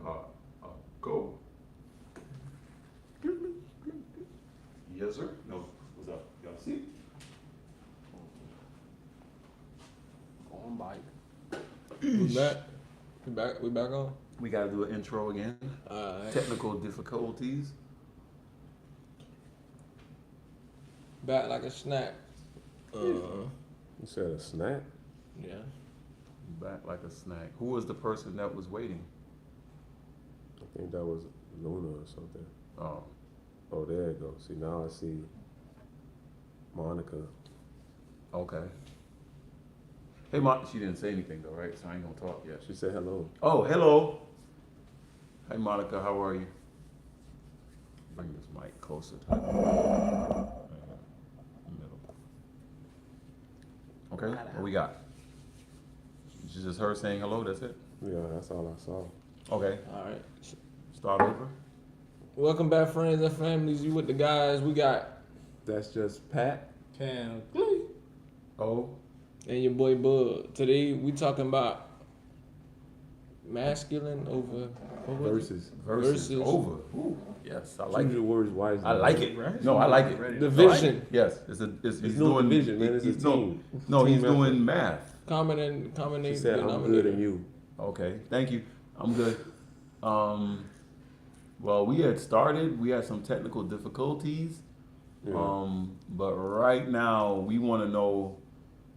are a go. Yes, sir. No, what's up? Y'all see? On bike. We back? We back on? We gotta do an intro again. Alright. Technical difficulties. Back like a snack. You said a snack? Yeah. Back like a snack. Who was the person that was waiting? I think that was Luna or something. Oh, Oh, there it goes. See, now I see Monica. okay. Hey, she didn't say anything though, right? So I ain't gonna talk yet. She said hello. Oh, hello. Hey, Monica, how are you? Bring this mic closer to the middle. Okay, what we got? It's just her saying hello, that's it? Yeah, that's all I saw. Okay, Alright. start over. Welcome back, friends and families. You with the guys. We got That's just Pat. Cam. Oh, and your boy Bud. Today we talking about masculine over Versus. versus Versus. over. Ooh, yes, I like Choose it. your words wisely. I like it. Right? No, I like it. Division. Yes, he's no doing division, man. It's a he's, team. No, Team he's effort. doing math. common She said, I'm good and you. Okay, thank you. I'm good. Well, we had started. We had some technical difficulties. Yeah. But right now we want to know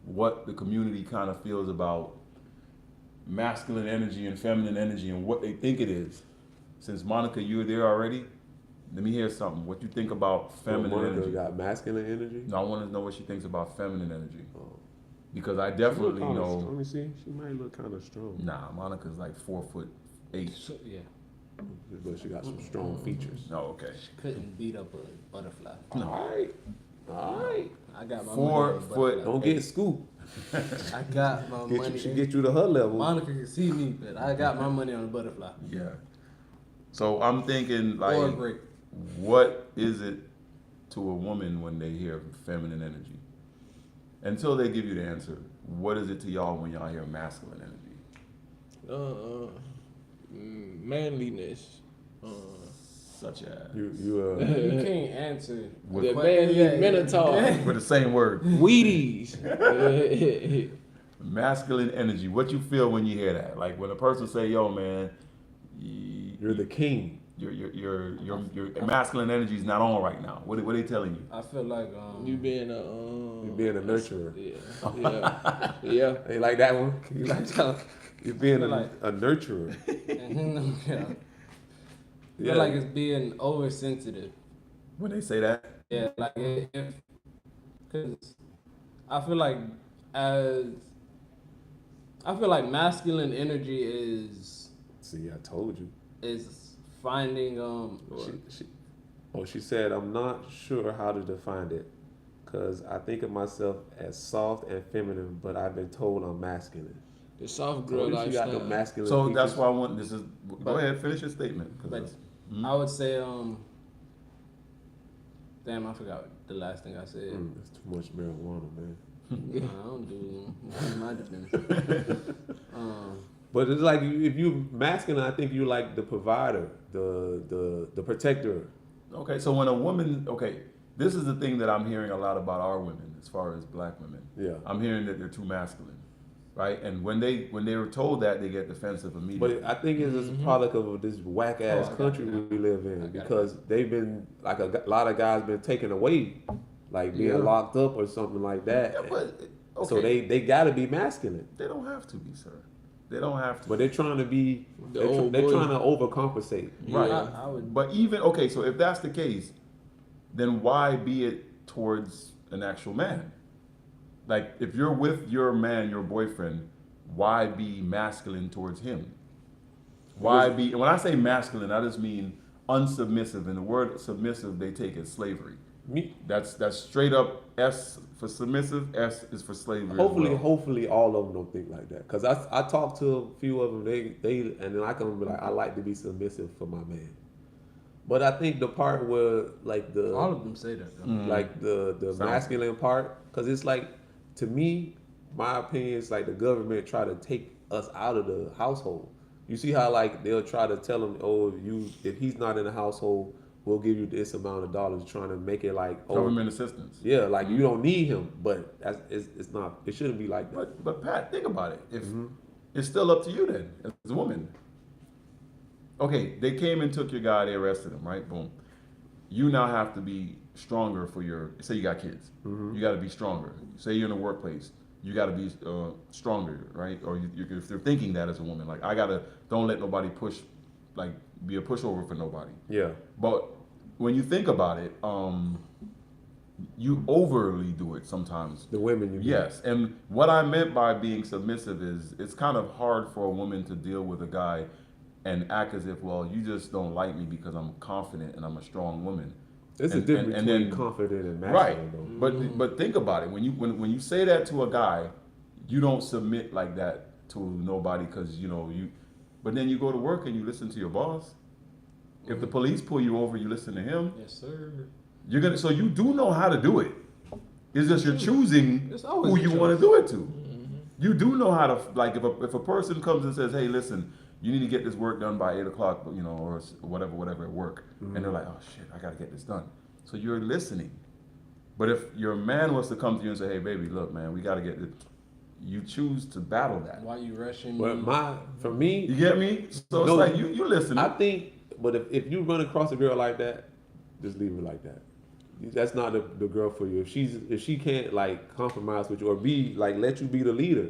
what the community kind of feels about masculine energy and feminine energy and what they think it is. Since Monica, you were there already, let me hear something. What you think about So feminine Monica energy? got masculine energy? No, I want to know what she thinks about feminine energy Oh. because I She definitely look kinda- know. Let me see. She might look kind of strong. Nah, Monica's like 4'8". Yeah. But she got some strong features. No, okay. Couldn't beat up a butterfly. No. Alright. Alright. I got my 4 money on a foot- butterfly. Don't get scooped. I got my money. She get you to her level. Monica can see me, but I got my money on a butterfly. Yeah. So I'm thinking Or a like, break. what is it to a woman when they hear feminine energy? Until they give you the answer, what is it to y'all when y'all hear masculine energy? manliness. Such as You You can't answer. With- The But- manly yeah, minotaur. with the same word, Wheaties. masculine energy. What you feel when you hear that? Like when a person say, "Yo, man, you're the king. your masculine energy is not on right now." What are they telling you? I feel like You being a You being a nurturer. Yeah. Yeah. Hey, like that one? You like that? You're being Like- a nurturer. yeah. I Yeah. feel like it's being oversensitive. When they say that, Yeah, like if, cause I feel like as I feel like masculine energy See, I told you. is finding She said, I'm not sure how to define it because I think of myself as soft and feminine, but I've been told I'm masculine. The soft So girl at least you got no lifestyle. masculine so features. that's why I want. This is. Go But- ahead, finish your statement. 'cause but it's- I would say damn, I forgot the last thing I said. That's too much marijuana, man. I don't do my defense. But it's like if you masculine, I think you like the provider, the protector. Okay, so when a woman, this is the thing that I'm hearing a lot about our women, as far as black women. Yeah. I'm hearing that they're too masculine, right? And when they were told that, they get defensive immediately. But I think it's just a product of this whack ass Oh, I got country it. we live in I got it. because they've been like a lot of guys been taken away, like being Yeah. locked up or something like that. Yeah, but okay, So they got to be masculine, they don't have to be, sir. They don't have to. but they're trying to be. The They're, old they're boy. trying to overcompensate. Right. I would. But even so if that's the case, then why be it towards an actual man? Like if you're with your man, your boyfriend, why be masculine towards him? Why be? And when I say masculine, I just mean unsubmissive. And the word submissive they take as slavery. Me, That's straight up S for submissive. S is for slavery. as well. hopefully, all of them don't think like that. Cause I talked to a few of them. They and then I can be like, I like to be submissive for my man. But I think the part where like the All of them say that. Though. like the Sounds- masculine part, because it's like, to me, my opinion is like the government try to take us out of the household. You see how like they'll try to tell him, oh, if he's not in the household, we'll give you this amount of dollars, trying to make it like, oh, Government assistance. yeah, like you don't need him, but it's not. It shouldn't be like that. But Pat, think about it. If Mm-hmm. it's still up to you then, as a woman. Okay, they came and took your guy, they arrested him, right? Boom. You now have to be stronger for your. Say you got kids, Mm-hmm. you got to be stronger. Say you're in the workplace, you got to be stronger, right? Or if they're thinking that as a woman, like don't let nobody push, like be a pushover for nobody. Yeah, But when you think about it, you overly do it sometimes. the women. Yes, and what I meant by being submissive is it's kind of hard for a woman to deal with a guy and act as if, well, you just don't like me because I'm confident and I'm a strong woman. It's a And- difference and between then- confident and Right, masculine, though. but think about it. When you say that to a guy, you don't submit like that to nobody because you. But then you go to work and you listen to your boss. If the police pull you over, you listen to him. Yes, sir. So you do know how to do it. It's just you're choosing It's always who a you choice. want to do it to. You do know how to, like, if a person comes and says, hey, listen, you need to get this work done by 8 o'clock, or whatever at work. And they're like, oh shit, I gotta get this done. So you're listening. But if your man was to come to you and say, hey baby, look man, we gotta get this, you choose to battle that. Why you rushing But me? for me, You get me? So No, it's like you listen. I think, but if you run across a girl like that, just leave it like that. That's not the girl for you. If she can't like compromise with you or be like let you be the leader,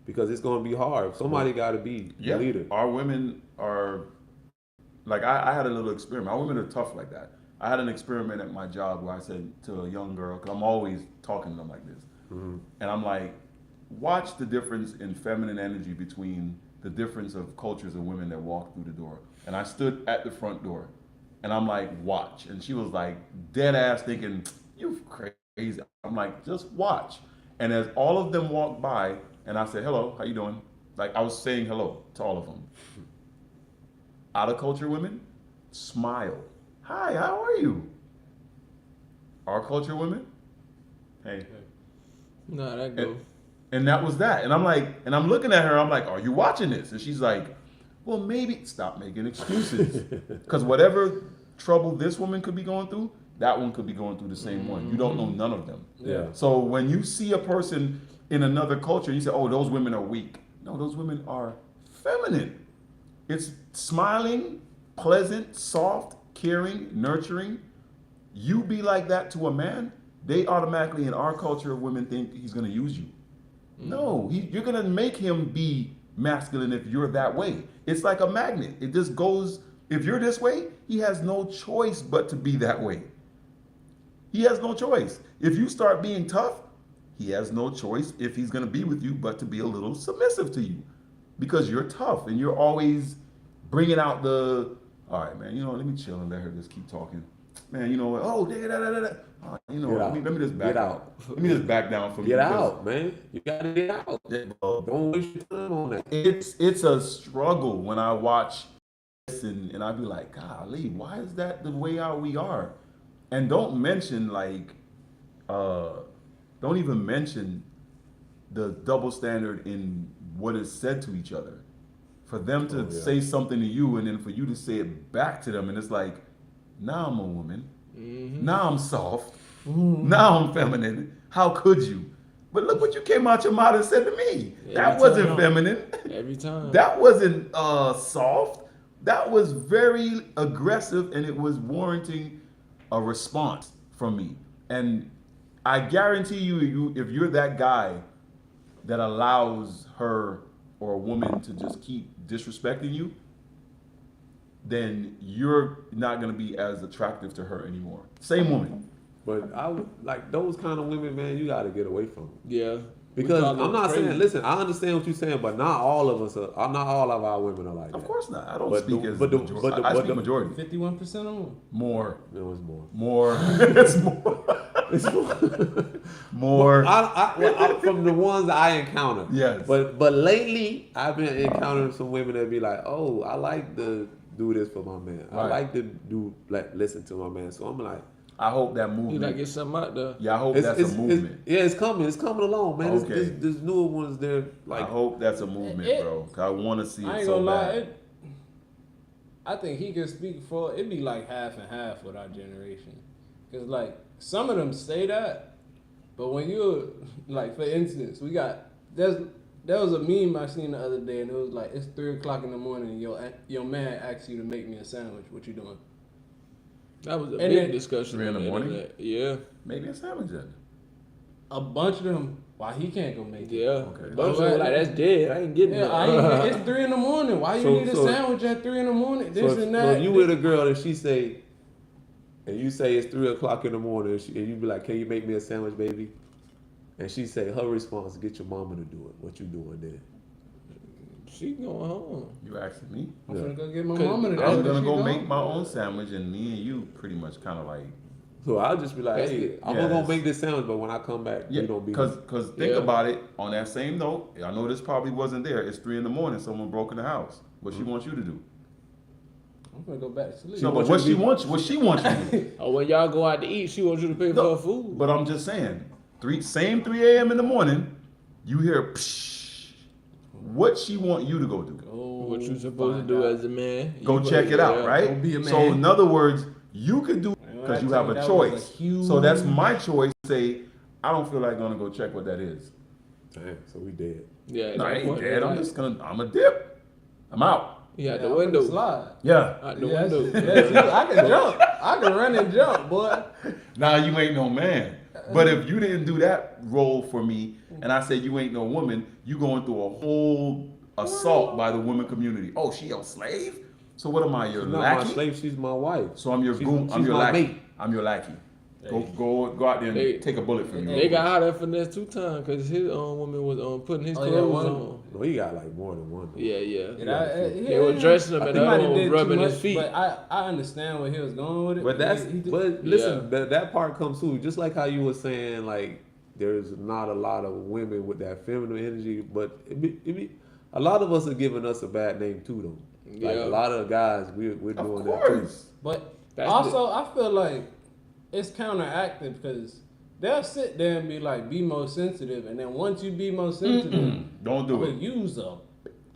because it's gonna be hard. Somebody got to be Yeah, the leader. our women are like I had a little experiment. Our women are tough like that. I had an experiment at my job where I said to a young girl, because I'm always talking to them like this, and I'm like, watch the difference in feminine energy between the difference of cultures of women that walk through the door. And I stood at the front door, and I'm like, watch. And she was like, dead ass thinking, you crazy. I'm like, just watch. And as all of them walked by, and I said, hello, how you doing? Like I was saying hello to all of them. Out of culture women, smile. Hi, how are you? Our culture women, hey. Nah, that go. And that was that. And I'm like, and I'm looking at her, I'm like, are you watching this? And she's like, well, maybe stop making excuses. Because whatever trouble this woman could be going through, that one could be going through the same one. You don't know none of them. Yeah. So when you see a person in another culture, you say, oh, those women are weak. No, those women are feminine. It's smiling, pleasant, soft, caring, nurturing. You be like that to a man, they automatically in our culture of women think he's going to use you. No, you're going to make him be masculine if you're that way. It's like a magnet. It just goes, if you're this way, he has no choice but to be that way. He has no choice. If you start being tough, he has no choice if he's going to be with you but to be a little submissive to you because you're tough and you're always bringing out the, all right, man, let me chill and let her just keep talking. Man, you know what? Oh, da da da da da. Let me just back Get out. out. Let me just back down from Get you because out, man. You gotta get out. Don't waste your time on that. It's a struggle when I watch this and I be like, golly, why is that the way we are? And don't mention don't even mention the double standard in what is said to each other. For them to say something to you and then for you to say it back to them, and it's like, now I'm a woman. Now I'm soft. Now I'm feminine. How could you? But look what you came out your mouth and said to me. That wasn't time. feminine. Every time. That wasn't soft. That was very aggressive, and it was warranting a response from me. And I guarantee you, if you're that guy that allows her or a woman to just keep disrespecting you, then you're not going to be as attractive to her anymore. Same woman. But I would like those kind of women, man. You gotta get away from them. Yeah. Because We talking I'm not crazy. saying. Listen, I understand what you're saying, but not all of us are. Not all of our women are like that. Of course not. I don't But speak the- as but the- majority. but the- I but speak the- majority. 51% on them. More. No, it's more. More. It's more. It's more. More. Well, from the ones I encounter. Yes. But lately, I've been encountering some women that be like, oh, I like to do this for my man. I Right. like to listen to my man. So I'm like, I hope that You movement. gotta get something out there. Yeah, I hope that's a movement. It's coming. It's coming along, man. Okay. This newer ones, they're I like, hope that's a movement, bro. 'Cause I want to see I it ain't so gonna lie. bad. I think he could speak for it'd be like half and half with our generation, cause like some of them say that, but when you like for instance, there was a meme I seen the other day and it was like it's 3:00 in the morning and your man asks you to make me a sandwich. What you doing? That was a And big then- discussion. 3 in the on morning? internet. Yeah, Maybe a sandwich then. A bunch of them. Why he can't go make it? yeah. Okay. Bunch of them like that's dead. I ain't getting Yeah, that. it's 3 in the morning. Why you So- need a so- sandwich at 3 in the morning? This so and if that. you with a girl and she say, and you say it's 3:00 in the morning, and you be like, "Can you make me a sandwich, baby?" And she say her response, "Get your mama to do it." What you doing then? She going home. You asking me? I'm gonna go get my 'Cause mama to do I'm it. gonna She go gone. make my own sandwich, and me and you pretty much kind of like. So I'll just be like, That's "Hey, it. I'm Yeah, gonna it's- make this sandwich, but when I come back, Yeah, you don't be." because think Yeah. about it. On that same note, I know this probably wasn't there. It's 3 in the morning. Someone broke in the house. What she wants you to do? I'm gonna go back to sleep. No, but wants what you she to be- wants, what she wants you to do. Oh, when y'all go out to eat, she wants you to pay for her food. But I'm just saying, 3 a.m. in the morning, you hear psh. What she want you to go do? What you supposed to do as a man? Go You check better- it out, yeah. right? Go be a So man. in other words, you could do Man, because I you tell have you, a that was a choice. huge- So that's my choice. Say, I don't feel like gonna go check what that is. Damn, so we dead. Yeah, No, I that ain't point, dead. I'm like, just gonna. I'm a dip. I'm out. he out Yeah, the I'm window. finna slide. Yeah. Out the Yeah, window. I can jump. I can run and jump, boy. Now you ain't no man. But if you didn't do that role for me, and I said you ain't no woman, you going through a whole assault by the woman community. Oh, she your slave? So what am I? Your She's not my lackey? slave. She's my wife. So I'm your She's- goon. I'm she's your my lackey. mate. I'm your lackey. Go out there and They- take a bullet for me. They got out of finesse 2 times because his woman was putting his Oh, yeah, clothes one- on. No, he got like more than one. Yeah, yeah. They were dressing him I and think the he other might one have was did too rubbing his much, feet. But I understand where he was going with it. But that's he did- but listen, Yeah. that part comes too. Just like how you were saying, like there's not a lot of women with that feminine energy, but it be a lot of us are giving us a bad name too, though. Like Yeah. a lot of guys, we're Of doing that too. course. But That's also, I feel like it's counteractive because they'll sit there and be like, be more sensitive, and then once you be more sensitive, Don't do I'm it. gonna use them.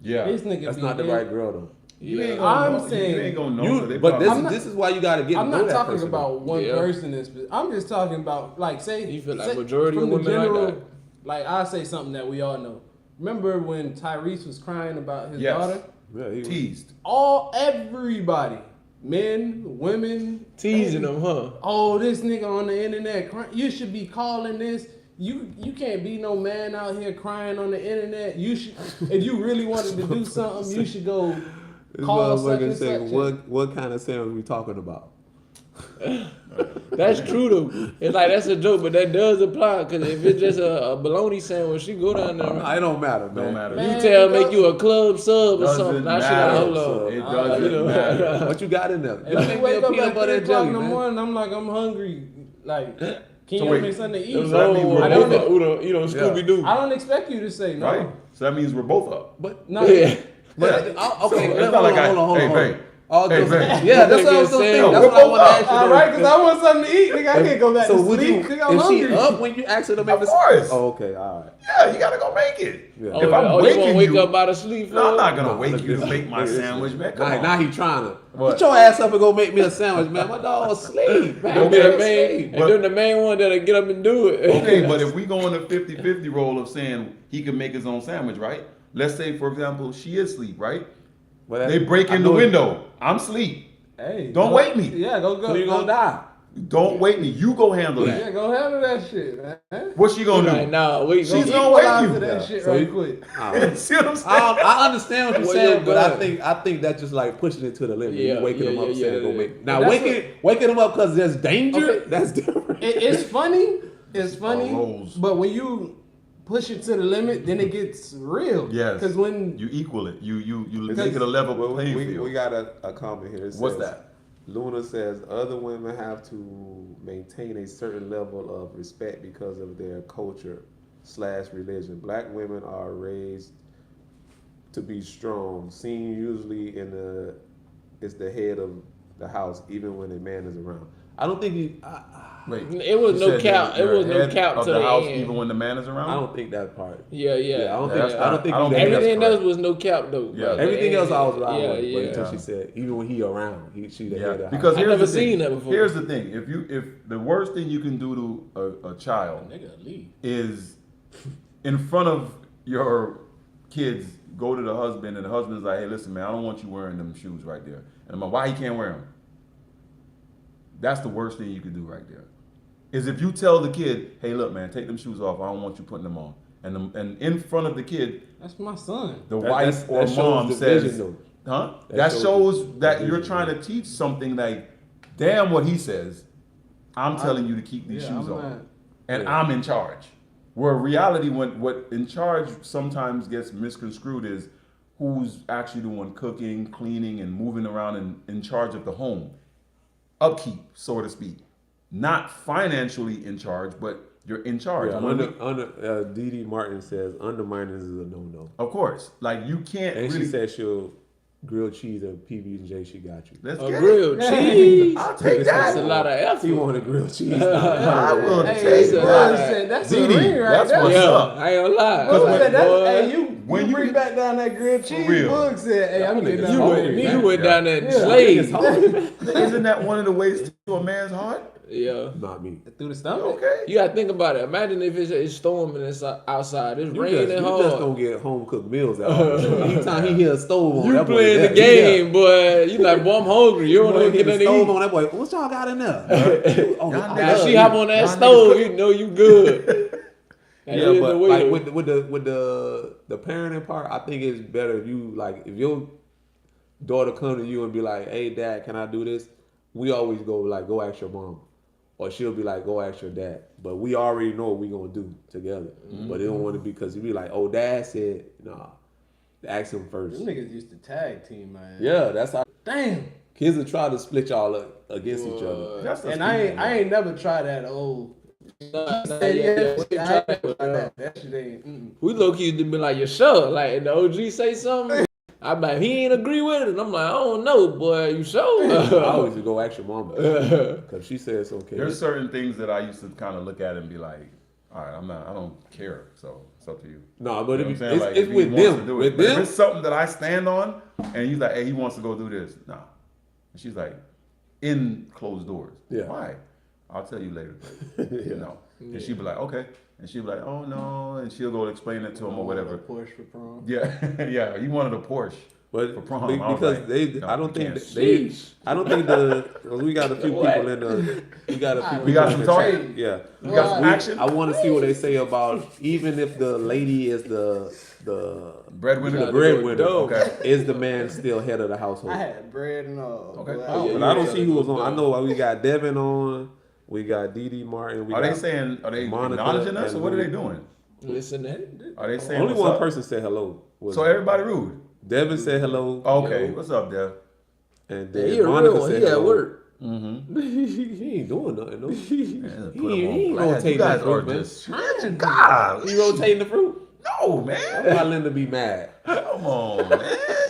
Yeah. This nigga That's be not the in- right girl though. You ain't Yeah. gonna I'm know. saying- you ain't gonna know. You, till they but probably- I'm not- this is why you got to get. I'm to know not that talking person. about one Yeah. person in specific. I'm just talking about like say You feel like say- majority from of the women like that? Like I say something that we all know. Remember when Tyrese was crying about his Yes. daughter? Yeah, he was- teased. Everybody, men, women, Teasing them, huh? Oh, this nigga on the internet crying. You should be calling this. You can't be no man out here crying on the internet. You should, if you really wanted to do something, you should go This call such motherfucker and saying, such. what kind of sandwich we talking about? That's true though. It's like that's a joke, but that does apply because if it's just a bologna sandwich, she go down there. It don't matter, man. Don't matter. Man, You tell her it make you a club sub or Doesn't something. Now she matter. like, hold on. It You doesn't know. matter. What you got in there? If Make you me wake a up peanut at butter 3 and o'clock jelly, in the man. morning, I'm like, I'm hungry. Like, can you So give wait. me something to It was eat? that mean all we're over both Uno, Scooby Doo. I don't expect you to say no. Right? So that means we're both up. But No, Yeah. But Yeah. okay, So it's hold not like on, hold on. hey, hold on. babe. All Hey, jokes- babe. Yeah, that's what I was Nigga thinking. said- That's what I want to ask you. all though. right, because I want something to eat. Nigga, I can't go back So to would sleep. you? Nigga, I'm Is she hungry. up when you ask her to make Of the? course. Oh, okay, all right. Yeah, you gotta go make it. Yeah. Oh, If I'm you waking won't wake you, up out of sleep? no, I'm not gonna Nah, wake look you to this- make my look this sandwich, shit. man. Come Now, on. now he trying to What? get your ass up and go make me a sandwich, man. My dog's asleep. Man. And be the main, Asleep. and then the main one that'll get up and do it. Okay, but if we go on the 50-50 role of saying he can make his own sandwich, right? Let's say, for example, she is asleep, right? But that- They break I in the know it- window. I'm asleep. Hey, Don't go- wake me. Yeah, go. So you gonna die? Don't wake me. You go handle Yeah, that. go handle that shit, man. What's she gonna Like, do? nah, wait. She's go- gonna wake Equalize you. to that Yeah. shit So right you- quick. All right. See what I'm saying? I understand what you're Well, saying, you're but good. I think that's just like pushing it to the limit. Yeah, you waking yeah, them up yeah, saying yeah, go yeah. make. Now But that's waking them up because there's danger. Okay. That's different. It's funny. It's funny. rolls. But when you push it to the limit, then it gets real. Yes. Because when You equal it. You Because- make it a level Well, playing we field. got a comment here. It What's says, that? Luna says other women have to maintain a certain level of respect because of their culture/religion. Black women are raised to be strong, seen usually is the head of the house, even when a man is around. I don't think he. Wait, It was you no said cap. you're It was no head cap of to the the house end. even when the man is around. I don't think that part. Yeah. Yeah, I don't think. that's I don't think. I don't you think that- that's Everything correct. else was no cap though. Yeah. but Everything else I was yeah, riding with, yeah. but until she said, even when he around, she the head of the house. Because I here's never the thing. seen that before. Here's the thing: if the worst thing you can do to a child Nigga, leave. is in front of your kids go to the husband and the husband's like, hey, listen, man, I don't want you wearing them shoes right there. And I'm like, why he can't wear them? That's the worst thing you can do right there. Is if you tell the kid, hey, look, man, take them shoes off. I don't want you putting them on. And in front of the kid, That's my son. the That- wife that or shows mom division, says, though. huh? That That shows shows that you're division, trying to teach something like, damn what he says. I'm telling you to keep these Yeah, shoes I'm on. not- And Yeah. I'm in charge. Where reality, what in charge sometimes gets misconstrued is who's actually the one cooking, cleaning, and moving around and in charge of the home. Upkeep, so to speak. Not financially in charge, but you're in charge. Yeah, When we- Dee Martin says undermining is a no-no. of course. Like you can't And really. she said she'll grilled cheese at PB&J. She got you. Let's A get grilled it. cheese. I'll take That's that. a lot of He effort. wanted grilled cheese. I will Hey, take boy that. said that's Dee a Dee, ring right that's there. what's Yeah, up. I ain't gonna lie. Boy Like, said that's, boy, hey, you when you you- bring back down that grilled cheese. real. Book said, hey, I'm getting niggas that. you hungry, went, man. you went Yeah. down there Yeah. slave. Isn't that one of the ways to a man's heart? Yeah. Not me. Through the stomach. Okay. You gotta think about it. Imagine if it's storming outside. It's You raining just hard. don't get home cooked meals out. Anytime he hear a stove on, You that boy playing the there. game, boy. You like, boy, I'm hungry. You don't Boy, know get get the nothing to stove eat. on, that boy. What y'all got in there? Oh, Y'all I niggas- Now love she you. hop on that Y'all stove, niggas you know you good. And Yeah, you in but the like wheel. with the parenting part, I think it's better if you like if your daughter come to you and be like, "Hey, Dad, can I do this?" We always go ask your mom, or she'll be like, "Go ask your dad." But we already know what we gonna do together. But they don't want to because you be like, "Oh, Dad said, nah." Ask him first. Them niggas used to tag team, man. Yeah, that's how Damn. kids will try to split y'all up against each other. That's the And speed. I ain't never tried that old. Nah, Say yes, we I try ain't that never with, tried that. That shit ain't. We low key used to be like, you sure? Like, and the OG say something. I'm like, he ain't agree with it. And I'm like, I don't know, boy. You I sure? always would go ask your mama because she said it's okay. There's certain things that I used to kind of look at and be like, all right, I don't care. So it's up to you. No, but You know if what I'm saying? Like, it's if he with wants to them. do it. With But if them, it's something that I stand on, and he's like, hey, he wants to go do this. Nah. And she's like, in closed doors. Yeah. Why? I'll tell you later. You know. And she'd be like, okay. And she'd be like, oh no. And she'll go explain it to him or whatever. Porsche for prom. Yeah, yeah. He wanted a Porsche. but For prom, I was because like, they, no, I don't you think can't. they, Sheesh. I don't think we got a few What? people in the, we got a few. We got people some in the talk? chat. Yeah, We got some Well, action. I want to see what they say about even if the lady is the Breadwinner. Yeah, breadwinner. Okay. Is the man still head of the household? I had bread and all. Okay. Boy, Oh, But I don't see who was on. I know we got Devin on. We got Dee Martin. We Are got they saying, are they Monica acknowledging us or and what are they Lou. doing? Listen, that. Are they saying only what's one up? person said hello. Was So everybody rude. Devin said hello. Okay, what's up, Dev? And Yeah, then he a Monica real one. said He at hello. work. Mm-hmm. He ain't doing nothing. No. Put He him ain't on blast. rotating You guys the fruit, are man. just God. He rotating the fruit. No, man. Why Linda be mad? Come on, man.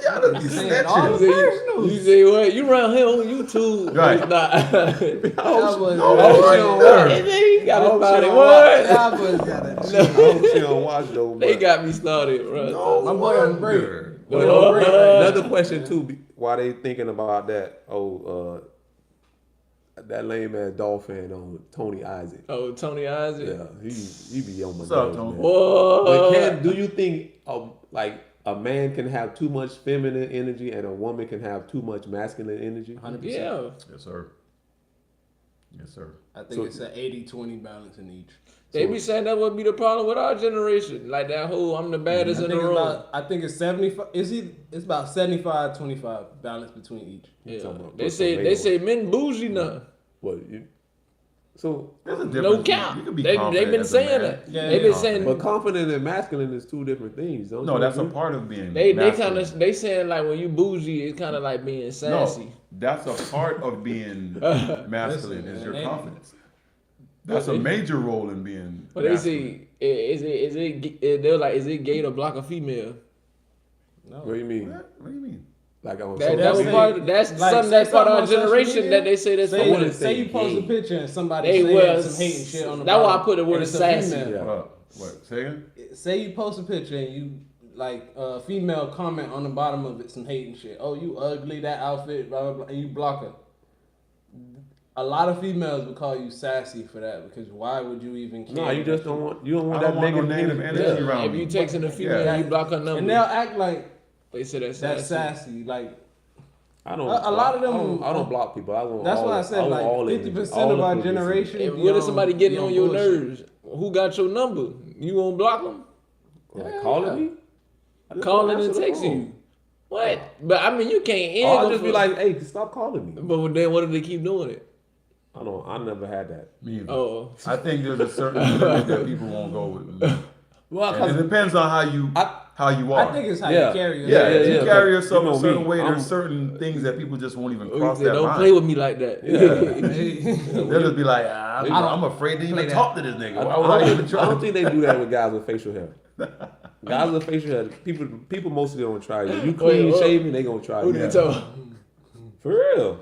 Y'all just be Saying all snitching. the- You say what? You around here on YouTube? Right. It's not. Y'all boys no, got- right don't there. work. He got Oh, me started. shit. What? Y'all boys got a I hope she don't watch though. They But, got me started, bro. No My boy on break. wonder. but Oh, another question too. Why they thinking about that? That lame ass Dolphin on Tony Isaac. Oh, Tony Isaac. Yeah, he be on my What's up, nerves, Tony? man. Whoa. But do you think like a man can have too much feminine energy and a woman can have too much masculine energy? 100%. Yeah. Yes, sir. Yes, sir. I think So- it's an 80-20 balance in each. They be saying that would be the problem with our generation. Like that whole I'm the baddest in the room. I think it's 75. It's about 75-25 balance between each. Yeah. talking about They put say some they weight say men bougie now. So, There's a No difference. cap. You can be They've confident been as a saying man. that. Yeah, They've yeah. been saying but confident and masculine is two different things. Don't No, you that's a agree? part of being they masculine. kind of they saying like when you bougie, it's kind of like being sassy. No, that's a part of being masculine Listen, is your man. confidence. That's a major role in being But they masculine. say is it they're like is it gay to block a female? No. What do you mean? What do you mean? Like on That social was media. part. That's Like, something say that's part of our something on social generation media, that they say that's Say, funny. say you post a picture and somebody They said was some hate and shit on the that's why I bottom, put the word and it's a sassy. female. What? Say again? Say you post a picture and you like a female comment on the bottom of it some hate and shit. Oh, you ugly, that outfit, blah blah blah, and you block her. A lot of females would call you sassy for that because why would you even care? No, you just don't want. You don't want I that don't want no negative negative energy. energy around If me. you texting a female, Yeah. you block her number. And they'll act like They say that's that's sassy. sassy. Like I don't. A lot of them- I don't block people. I want. that's all why I the- said want like all the 50% energy, all of the our publicity. generation. And be what if somebody be getting on your bullshit. nerves? Who got your number? You won't block them? Like calling me, I just Calling don't and answer the texting phone. you. What? But I mean, you can't end. Or I'll them just be for- like, "Hey, stop calling me." But then what if they keep doing it? I don't. I never had that. Me either. Oh, I think there's a certain limit that people won't go with. Well, And it depends on how you are. I think it's how Yeah. you carry yeah, yourself. if you yeah, carry but yourself you know a certain me, way, I'm- there's certain things that people just won't even oh, cross they that don't line. play with me like that. They'll just be like, I'm afraid to even talk to this nigga. Why would I even I try? don't think they do that with guys with facial hair. Guys with facial hair, people mostly don't try you. You clean Wait, shaven, they gonna try Who you. did you tell? For real.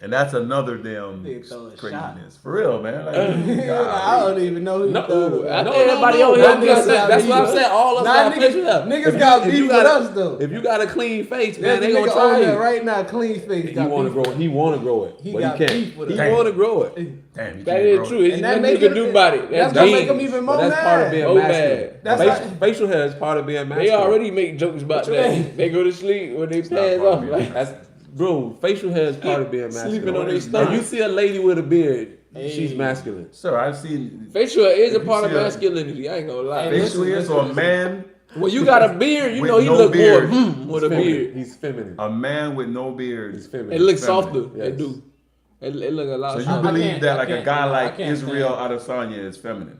And that's another damn They throw a craziness. For real, man. Like, I don't even know who No, you thought I of. think everybody on That here nigga got That's beef what I'm with saying. us. All of us Nah, got facial hair. niggas got beef with us though. If you got a clean face, man, There's a they gonna nigga try on there you. right now, clean face. He got wanna beef grow. with He wanna grow it, He but got he beef can't. with He us. wanna grow it. damn, you That can't is grow true. it. It's And that nothing make you can him- do about it. That's That's gonna genes. make him even more But that's part of mad. being Oh, masculine. man. That's Facial hair is part of being masculine. They already make jokes about What you that. mean? They go to sleep when they pass part off. of Like, That's bro. Facial hair is part of being masculine. Sleeping on their If stomach. you see a lady with a beard, she's Hey. masculine. Sir, I've seen facial hair is a If you part of see a- masculinity. I ain't gonna lie. Hey, facial hair, so a man, When you got a beard, you With know he no look beard. more with a Feminine. beard. He's feminine. a man with no beard. He's feminine. It looks feminine, softer. yes. It do. It look a lot So you softer. believe can't- that I like a can't- guy I like can't Israel stand Adesanya is feminine?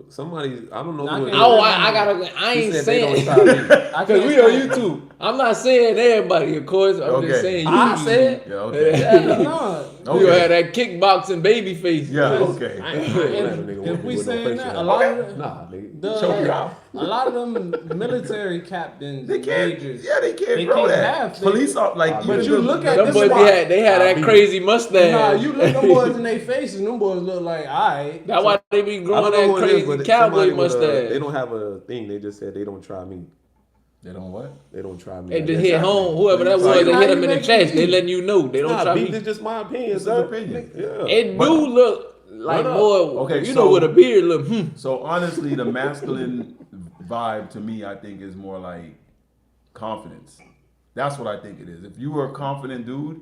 Somebody, I don't know Nah, I who it can't- is. Oh, I gotta. I He ain't said they saying don't try me. I because can't we on stand- YouTube. I'm not saying everybody, of course. I'm Okay. just saying you. I said. Yeah, okay. No. You Okay. had that kickboxing baby face. Yeah, okay. I ain't gonna let a nigga If walk we with no saying facial that, hair. a lot of the, Nah, nigga. the- Choke you out. a lot of them military captains, They can't. majors. Yeah, they can't They grow can't that. have- they- Police are like. But even you the- look at Them this boys, spot. they had that crazy mustache. Nah, you look them boys in their faces, and them boys look like, alright. That's why they be I growing don't know that who it is, crazy but cowboy somebody with mustache. they don't have a thing. They just said they don't try me. They don't what? They don't try me. They I just guess. hit home. Whoever that So was, they how hit you him in the make chest. They beef? letting you know they don't Nah, try beef me. is just my opinion, It's sir. his opinion. Yeah. It But- do look like No, no. more. Okay, you so- know, with a beard look. So honestly, the masculine vibe to me, I think, is more like confidence. That's what I think it is. If you were a confident dude,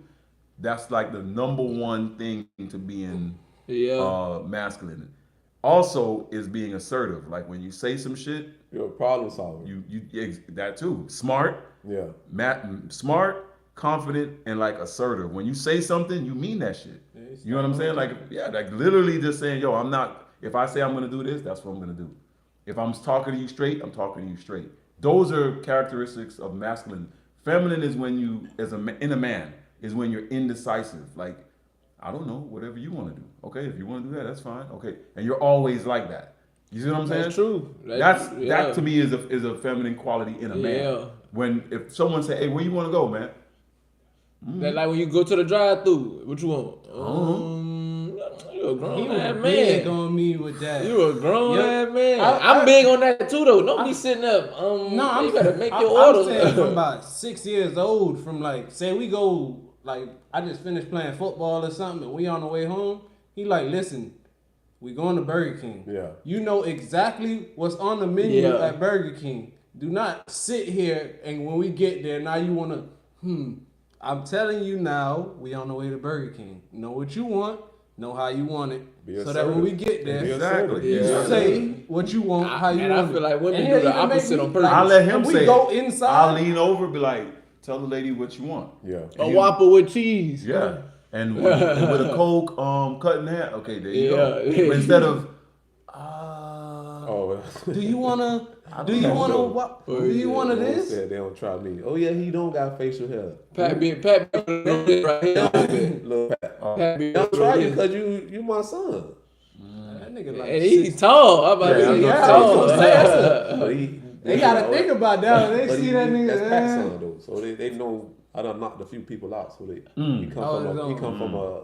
that's like the number one thing to being Yeah. masculine. Also, is being assertive. Like when you say some shit, You're a problem solver. that too. Smart, Yeah. smart, confident, and like assertive. When you say something, you mean that shit. You know what I'm saying? Like, yeah, like literally just saying, yo, I'm not, if I say I'm gonna do this, that's what I'm gonna do. If I'm talking to you straight, I'm talking to you straight. Those are characteristics of masculine. Feminine is when you, in a man, is when you're indecisive. Like, I don't know, whatever you want to do. Okay, if you want to do that, that's fine. Okay, and you're always like that. You see what I'm saying? That's true. That to me is a feminine quality in a man. Yeah. When if someone say, "Hey, where you want to go, man?" That like when you go to the drive-through, what you want? You a grown He was ass big man. on me with that. You a grown Yeah. ass man. I- I'm big on that too, though. Don't be sitting up. No, you gotta make your I'm orders. saying from about 6 years old, from like, say we go, like, I just finished playing football or something, and we on the way home. He like, listen, we going to Burger King. Yeah. You know exactly what's on the menu Yeah. at Burger King. Do not sit here and when we get there, now you wanna, I'm telling you now, we on the way to Burger King. Know what you want, know how you want it. Be So that when we assertive. get there, Be Exactly. you Yeah. say what you want, how you and want I feel it. like women And do he'll the even make opposite me, on purpose. I'll let him and we say go it. inside. I'll lean over, be like, "Tell the lady what you want." Yeah. A Whopper with cheese. Yeah. And with a Coke, cut in half. Okay, there you go. Yeah. But instead of, Oh. Do you wanna? Do you know. wanna? What? Do you wanna They this? said they don't try me. Oh yeah, he don't got facial hair. Pat be right here. Little Pat. Pat be They don't try you right because you my son. That nigga like And he's tall. I'm about to Yeah, say I'm he's gonna tall. say, that's But he, They gotta think about that when they but see that nigga. That's Pat's son though, so they know I done knocked a few people out. So he Mm. come from a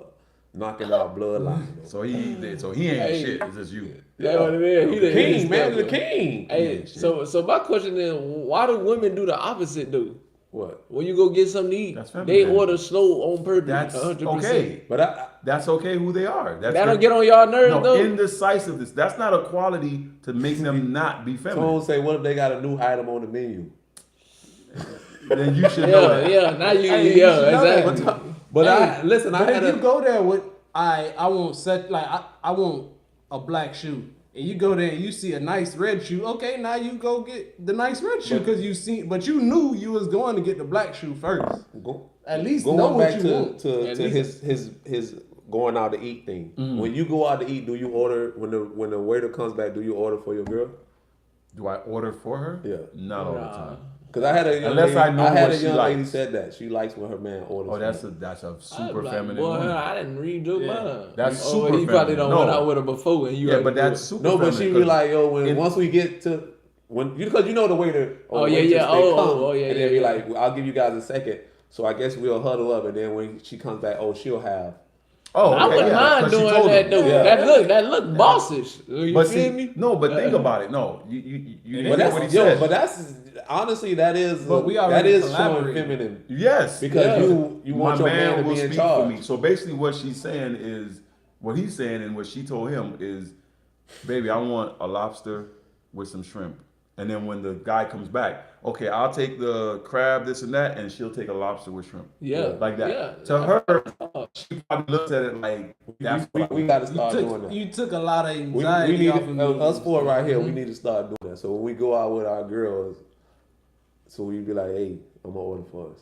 knocking out bloodline. So he ain't Hey. shit. It's just you. That's what it is. He The the king, man, the stepper. king. Hey, so my question is, why do women do the opposite though? What? When you go get something to eat, That's they feminine. order slow on purpose. That's 100%. okay. But That's okay who they are. That's That their- don't get on y'all nerves No, though. indecisiveness. That's not a quality to make them not be feminine. Tone say, what if they got a new item on the menu? Then you should know that. Yeah. Now you, Hey, you should know that. exactly. But Hey, listen, But I had if you a go there with I want I want a black shoe, and you go there and you see a nice red shoe. Okay, now you go get the nice red shoe because but you knew you was going to get the black shoe first. At least know going what back you to want. to his going out to eat thing. Mm. When you go out to eat, do you order when the waiter comes back? Do you order for your girl? Do I order for her? Yeah. Not all the time. Because I had a young Unless lady, I know had what a she young lady likes. said that she likes when her man orders. Oh, for that's her. a I was super like, feminine boy, woman. I didn't read your mind. That's Oh, super he probably feminine. done No. went out with her before, and you. Yeah, already but knew that's it. super No, but feminine. she be 'cause like, yo, when it- once we get to because you know the waiter. Oh, yeah, waitress, yeah. they Oh, come, oh, yeah, and yeah, then be yeah. like, well, I'll give you guys a second. So I guess we'll huddle up, and then when she comes back, she'll have. Oh, I okay, wouldn't yeah, mind 'cause she doing told that him. though. Yeah. That look bossish. You But feel see, me? no, but think about it. No, you didn't But hear what he that's said. but that's honestly that is But we that already is showing collaborated. feminine Yes, because Yeah. you want your man to will be in speak charge. for me. So basically, what she's saying is, what he's saying and what she told him is, baby, I want a lobster with some shrimp. And then when the guy comes back, okay, I'll take the crab, this and that, and she'll take a lobster with shrimp. Yeah, Like that. Yeah. To her, she probably looks at it like, that's We got to start doing that. You took a lot of We anxiety need off of me. us four right here. Mm-hmm. We need to start doing that. So when we go out with our girls, so we be like, "Hey, I'm gonna order for us."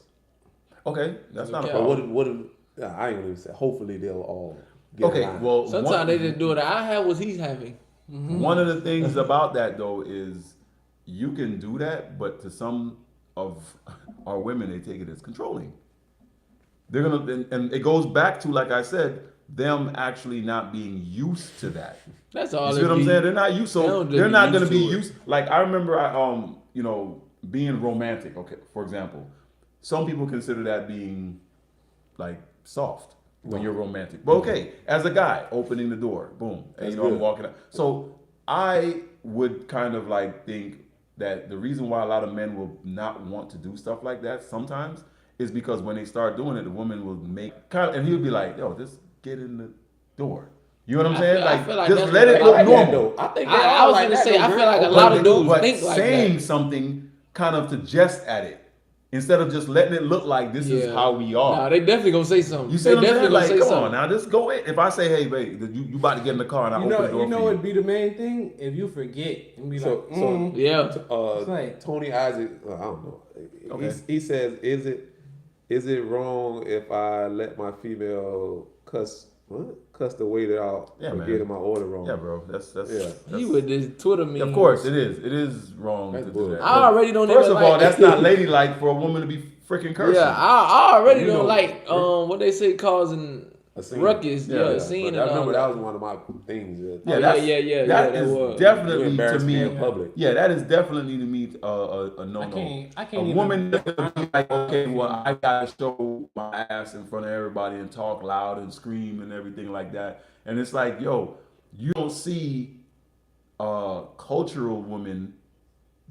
okay, that's not a Yeah. But problem. what if I ain't gonna even say. Hopefully they'll all get Okay, aligned. well, Sometimes they just do it. I have what he's having. one of the things about that though is you can do that, but to some of our women, they take it as controlling. They're gonna, and it goes back to, like I said, them actually not being used to that. That's all. You see it what I'm be. saying? They're not used, They so don't just they're be not gonna used be to it. used. Like I remember, being romantic. Okay, for example, some people consider that being like soft when you're romantic. But okay, as a guy, opening the door, boom, and That's I'm good. walking out. So I would kind of like think that the reason why a lot of men will not want to do stuff like that sometimes is because when they start doing it, the woman will make kind of, and he'll be like, "Yo, just get in the door." You know what I'm I saying? feel- I Like, feel like just that's let what it I look like that, normal. though. I think I was gonna say, I feel like a lot of dudes But think like saying that. something kind of to jest at it instead of just letting it look like this is Yeah. how we are. Nah, they definitely gonna say something. You see they what I'm saying? definitely Like, gonna come say on something. now, just go in. If I say, "Hey, babe, you about to get in the car," and I You open know, the door you know for what'd be the main thing? If you forget and be So- like, so- Yeah. It's like- Tony Isaac, I don't know. Okay. He says, "Is it wrong if I let my female cuss the waiter out Yeah, for man. getting my order wrong?" Yeah, bro. That's Yeah. He with this Twitter meme. Of course, it is. It is wrong That's to do bull. that. I already don't First even of all, like- that's not ladylike for a woman to be freaking cursing. Yeah, I already You don't know, like what they say causing A scene. ruckus. Yeah, Yeah, scene But and I all remember that. that was one of my things. Yeah, Oh, that's, yeah, that that is was. You definitely to embarrass me me. in public. Yeah, that is definitely to me a no no. I can't A even. woman doesn't be like, okay, well, I gotta show my ass in front of everybody and talk loud and scream and everything like that. And it's like, yo, you don't see cultural women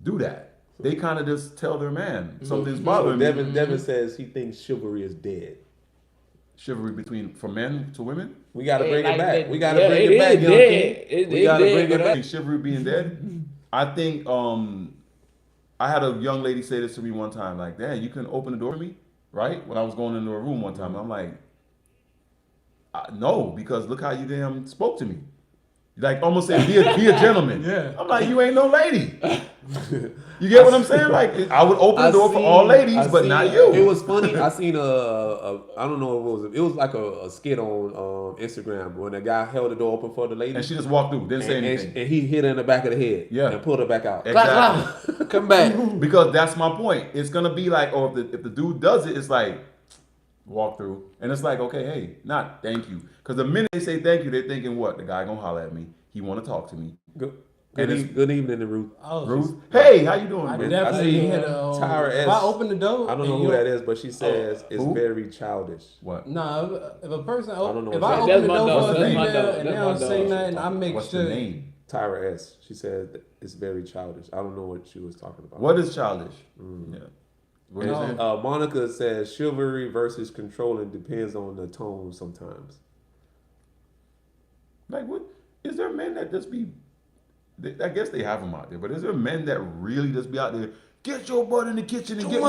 do that. They kind of just tell their man something's So bothering me. Devin says he thinks chivalry is dead. Chivalry from men to women. We got to Hey, bring like it back. that- We got to yeah, bring it it back, is young dead. king. We It's got to dead, bring it but back. Think chivalry being dead. I think I had a young lady say this to me one time, like, "Dad, you couldn't open the door for me, right?" When I was going into a room one time, I'm like, "No, because look how you damn spoke to me." Like almost saying, be a gentleman. Yeah. I'm like, you ain't no lady. You get what I'm saying? Like, I would open the door for all ladies, but not you. It was funny. I seen I don't know what it was. It was like a skit on Instagram when a guy held the door open for the lady, And she just walked through, didn't say anything. and he hit her in the back of the head, Yeah. and pulled her back out. Exactly. Come back. Because that's my point. It's gonna be like, oh, if the dude does it, it's like walk through, and it's like, okay, hey, not thank you. Because the minute they say thank you, they're thinking what? The guy gonna holler at me. He want to talk to me. Go Good evening, Ruth. Oh, Ruth, hey, how you doing? I man? definitely see hit Tyra If S. I open the door, I don't know and who you- that is, but she says it's who? very childish. What? Nah, if a person, don't know if what I that open is. the That's my door dog. for a That's my female dog. and they That's don't my say dog. nothing, I make What's sure. the name? Tyra S. She said it's very childish. I don't know what she was talking about. What is childish? Yeah. What No. is it? Monica says chivalry versus controlling depends on the tone sometimes. Like, what? Is there men that just be? I guess they have them out there, but is there men that really just be out there? Get your butt in the kitchen and get. You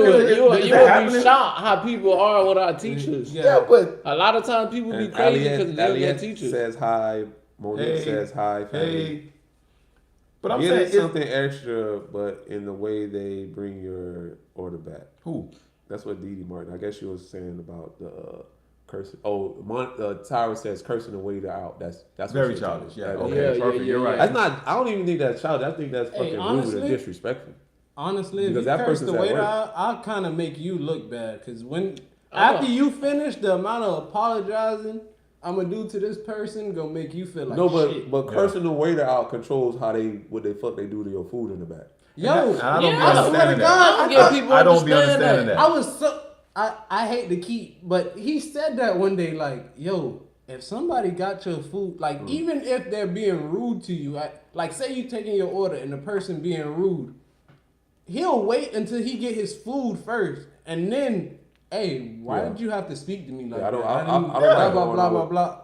Is would that be happening? shocked how people are with our teachers. Yeah, but A lot of times people be And crazy because they don't Aliette get teachers. says hi. Monique Hey, says hi. Family. hey. But I'm Get saying, it is, something extra, but in the way they bring your order back. who? That's what Dee Dee Martin. I guess she was saying about the cursing. Oh, Tyra says cursing the waiter out. That's Very what she was childish. talking Yeah. about. Okay. Yeah, Perfect. yeah, You're yeah. right. That's not. I don't even think that's childish. I think that's Hey, fucking rude honestly- and disrespectful. Honestly, if Because you that curse person's the at waiter work. out, I'll kind of make you look bad. Because after you finish, the amount of apologizing I'm gonna do to this person gonna make you feel like No, shit. but cursing the waiter out controls what they fuck they do to your food in the back. Yo, I don't be I swear to understanding God, I don't get people I don't be understand understanding that. that. I was so I hate to keep, but he said that one day, like, yo, if somebody got your food, like, even if they're being rude to you, like, say you taking your order and the person being rude, he'll wait until he get his food first, and then, hey, why Yeah. did you have to speak to me like Yeah, I don't- that? I didn't- don't blah like blah going blah on blah with- blah.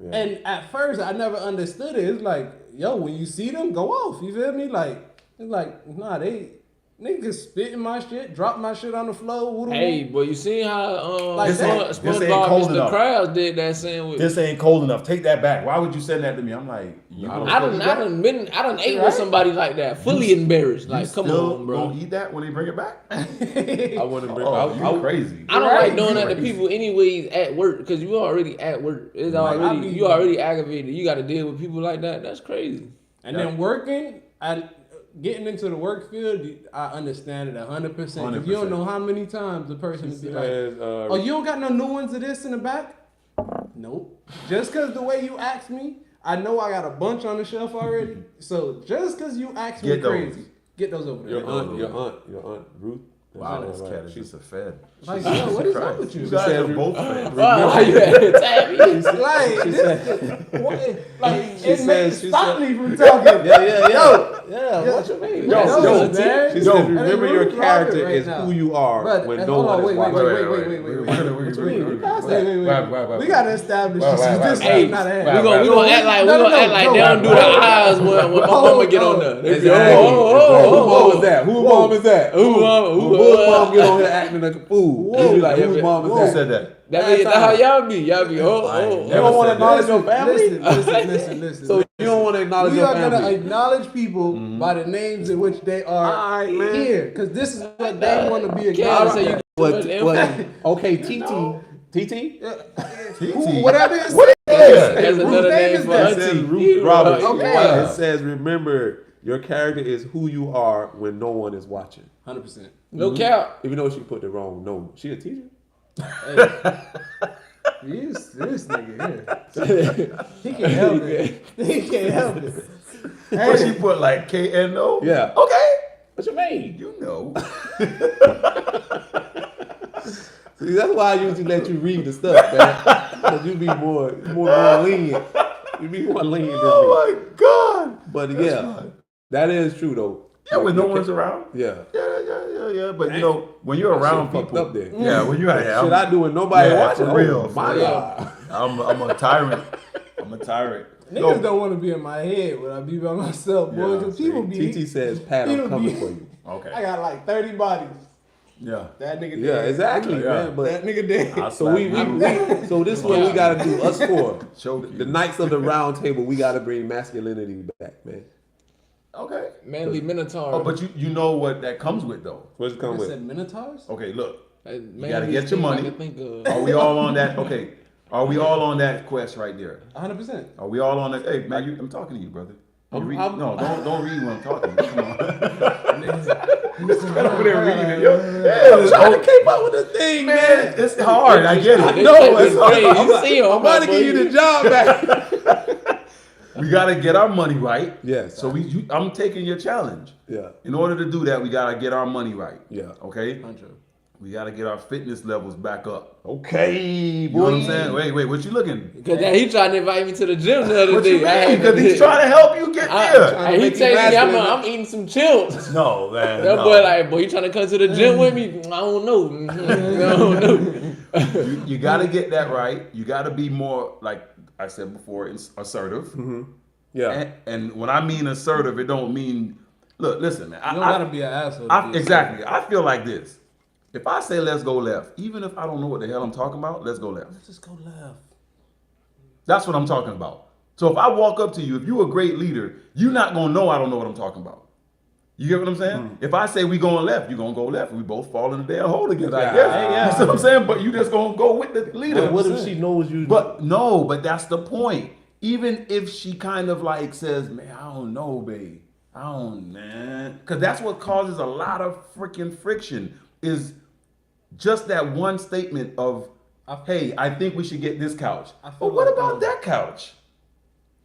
Yeah. And at first, I never understood it. It's like, yo, when you see them, go off. You feel me? Like, it's like, nah, niggas spit in my shit, drop my shit on the floor. Woo-doo-woo. Hey, but you seen how Like that. This ain't SpongeBob cold Mr. enough. Krabs did that sandwich. This ain't cold enough. Take that back. Why would you send that to me? I'm like, you I don't- I done ate Right? with somebody like that, fully embarrassed. You Like, come still on, bro. Gonna eat that when they bring it back? I wouldn't bring. Oh, you I, crazy. I don't Right, like doing that to crazy. people anyways at work because you already at work. It's Like, I already be- you already aggravated. You got to deal with people like that. That's crazy. And then working, getting into the work field, I understand it 100%. You don't 100%. know how many times the person she would be like, says, "Oh, you don't got no new ones of this in the back?" Nope. Just because the way you asked me, I know I got a bunch on the shelf already. So just because you asked me Get those. crazy, get those over there. your aunt Ruth. Wow, That's this right. cat is just a fed. Like, yo, what is up with you? You guys said- are both fed. Wow, why you had to tag me? Like, it makes she stop said- me from talking. Yeah, what you mean? Yo, That's yo, a tip. man. She Yo, says, remember and your Ruth character Robert right is now. who you are But- when and no hold on, one is wait, watching. wait. We gotta establish this is this Hey, is not a we gonna act like they don't do the eyes when my mama get on there. They be, Who mom is that? Who mom is that? Who Who mom get on here acting like a fool? You be like, Yeah, whose but- mom Who is that? said that? That's how y'all be. Y'all be I ain't You never don't want to said that. acknowledge your family? Listen. So you don't want to acknowledge We your are gonna family? acknowledge people by the names in which they are Alright, man. here, because this is what they want to be Can't acknowledged. say you as. too much info. Okay, TT. TT. Whatever it is. That's Whose another name name is for that? It says auntie. Ruth Roberts. Okay. It says, remember, your character is who you are when no one is watching. 100%. No cap. Even though she put it wrong, no. She a teacher? This nigga here. He can't help it. He can't help it. What she put like KNO? Yeah. Okay. What you mean? You know. See, that's why I usually let you read the stuff, man. Because you be more lenient. You be more lenient than me. Oh my God. But yeah, that is true though. Yeah, when no one's around. Yeah. Yeah. But you know, when you're around Shit fucked people. up there. Yeah, when you're Shit I do when nobody Yeah, watching. for real, Oh, my for real. God. I'm a tyrant. I'm a tyrant. Niggas don't want to be in my head when I be by myself, boy. Yeah, Because people be. TT says, Pat, I'm It'll coming be- for you. Okay. I got like 30 bodies. Yeah. That nigga Yeah, dead. exactly, Yeah. man. But That nigga dead. I'll so slap we you. so this is what we gotta do. Us four, Choke the you. Knights of the Round Table, we gotta bring masculinity back, man. Okay. Manly Minotaur. Oh, but you know what that comes with though. What's it come I with? said Minotaurs? Okay, look. You gotta get your money. Are we all on that? Okay. Are we all on that quest right there? 100%. Are we all on that? Hey, man, I'm talking to you, brother. You read, I'm- no, don't read when I'm talking. Come on. Over there reading. I'm trying to keep up with the thing, man. It's hard. I get it. No, it's hard. You see him, I'm about to give you the job back. we gotta get our money right. Yes. So I'm taking your challenge. Yeah. In order to do that, we gotta get our money right. Yeah. Okay. Huncho. We gotta get our fitness levels back up. Okay, You know what I'm saying? Wait, what you looking? Because he tried to invite me to the gym the other What day. you I mean? had Because to- he's trying to help you get there. And he make you texted me, masculine. I'm eating some chills. No, man. That no. boy like, boy, you trying to come to the gym with me? I don't know. I don't know. You gotta get that right. You gotta be more, like I said before, assertive. Yeah. And when I mean assertive, it don't mean. Look, listen, man. You don't gotta be an asshole. to be Exactly. I feel like this. If I say let's go left, even if I don't know what the hell I'm talking about, let's go left. Let's just go left. That's what I'm talking about. So if I walk up to you, if you're a great leader, you're not gonna know I don't know what I'm talking about. You get what I'm saying? If I say we going left, you're gonna go left. We both fall in the damn hole together, I guess. Yeah. You see what I'm saying? But you just gonna go with the leader. But what if she knows you? But no, but that's the point. Even if she kind of like says, man, I don't know, babe. I don't, man. Because that's what causes a lot of freaking friction is just that one statement of, hey, I think we should get this couch. I feel But what like, about that couch?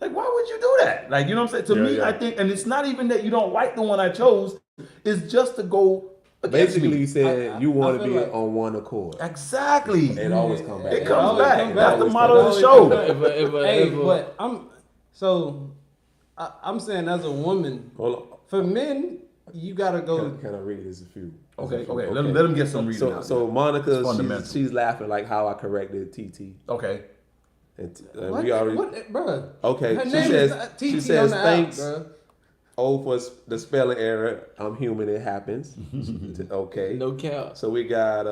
Like, why would you do that? Like, you know what I'm saying? To Yeah, me, yeah. I think, and it's not even that you don't like the one I chose, it's just to go against Basically, me. you said you I want to feel be like- on one accord. Exactly. It always come back. It It comes always back. come That's back. the It motto of the always show. come back. Hey, If but I'm saying as a woman, Hold on. for men, you gotta go. Can I read this a few? Okay. Let him get some reading So, out. so Monica, It's fundamental. she's laughing like how I corrected TT. Okay. And What? we already. What, bruh? Okay, Her she name says- is not she TT says on the thanks. App, bruh. Oh, for the spelling error. I'm human. It happens. Okay. no cap. So we got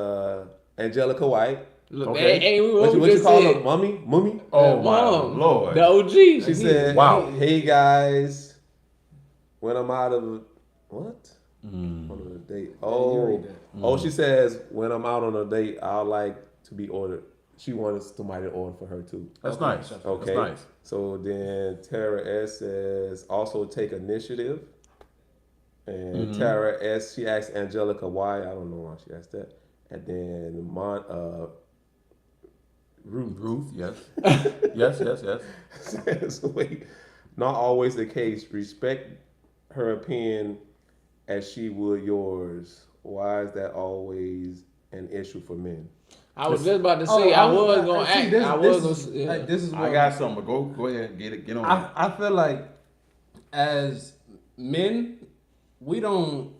Angelica White. Look, Okay. hey, What you just call said. her? Mummy? Oh my Mom, lord. The OG. She said, Wow. Hey guys, when I'm out of what? On a date. you Oh, read that. oh, she says when I'm out on a date, I like to be ordered. She wanted somebody to order for her too. That's Okay. nice. Okay. That's nice. So then Tara S says also take initiative. And Tara S, she asked Angelica why. I don't know why she asked that. And then Ruth, yes. yes. says, wait, not always the case. Respect her opinion as she would yours. Why is that always an issue for men? I was just about to say, I was going to see, act. this- I this was is- going to. like, this is I what got something, but go ahead, get on it. I feel like as men, we don't.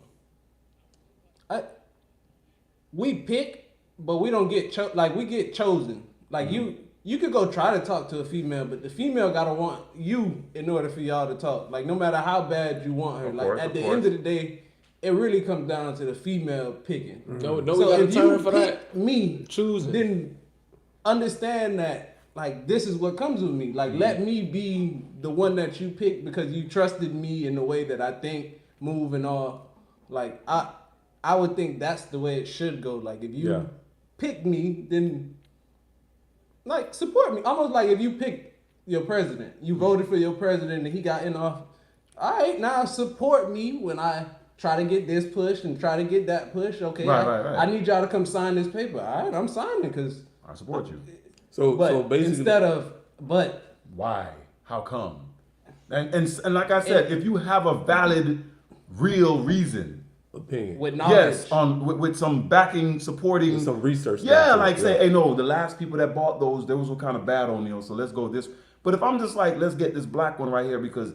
We pick, but we don't get we get chosen. Like you could go try to talk to a female, but the female gotta want you in order for y'all to talk. Like no matter how bad you want her, Of like course, at of the course. end of the day, it really comes down to the female picking. No, we got So to if turn you for pick that. me, Choosing. then understand that like this is what comes with me. Like let me be the one that you pick because you trusted me in the way that I think, move, and all. Like I would think that's the way it should go. Like if you Yeah. pick me, then like support me. Almost like if you pick your president, you voted for your president and he got in office. All right, now support me when I try to get this push and try to get that push. Okay, Right. I need y'all to come sign this paper. All right, I'm signing because. I support you. So But basically, instead of Why? How come? And like I said, if you have a valid, real reason, opinion. with knowledge, yes, with some backing, supporting, With some research. yeah, done, like too. say, hey, no, the last people that bought those were kind of bad on you, so let's go this. But if I'm just like, let's get this black one right here because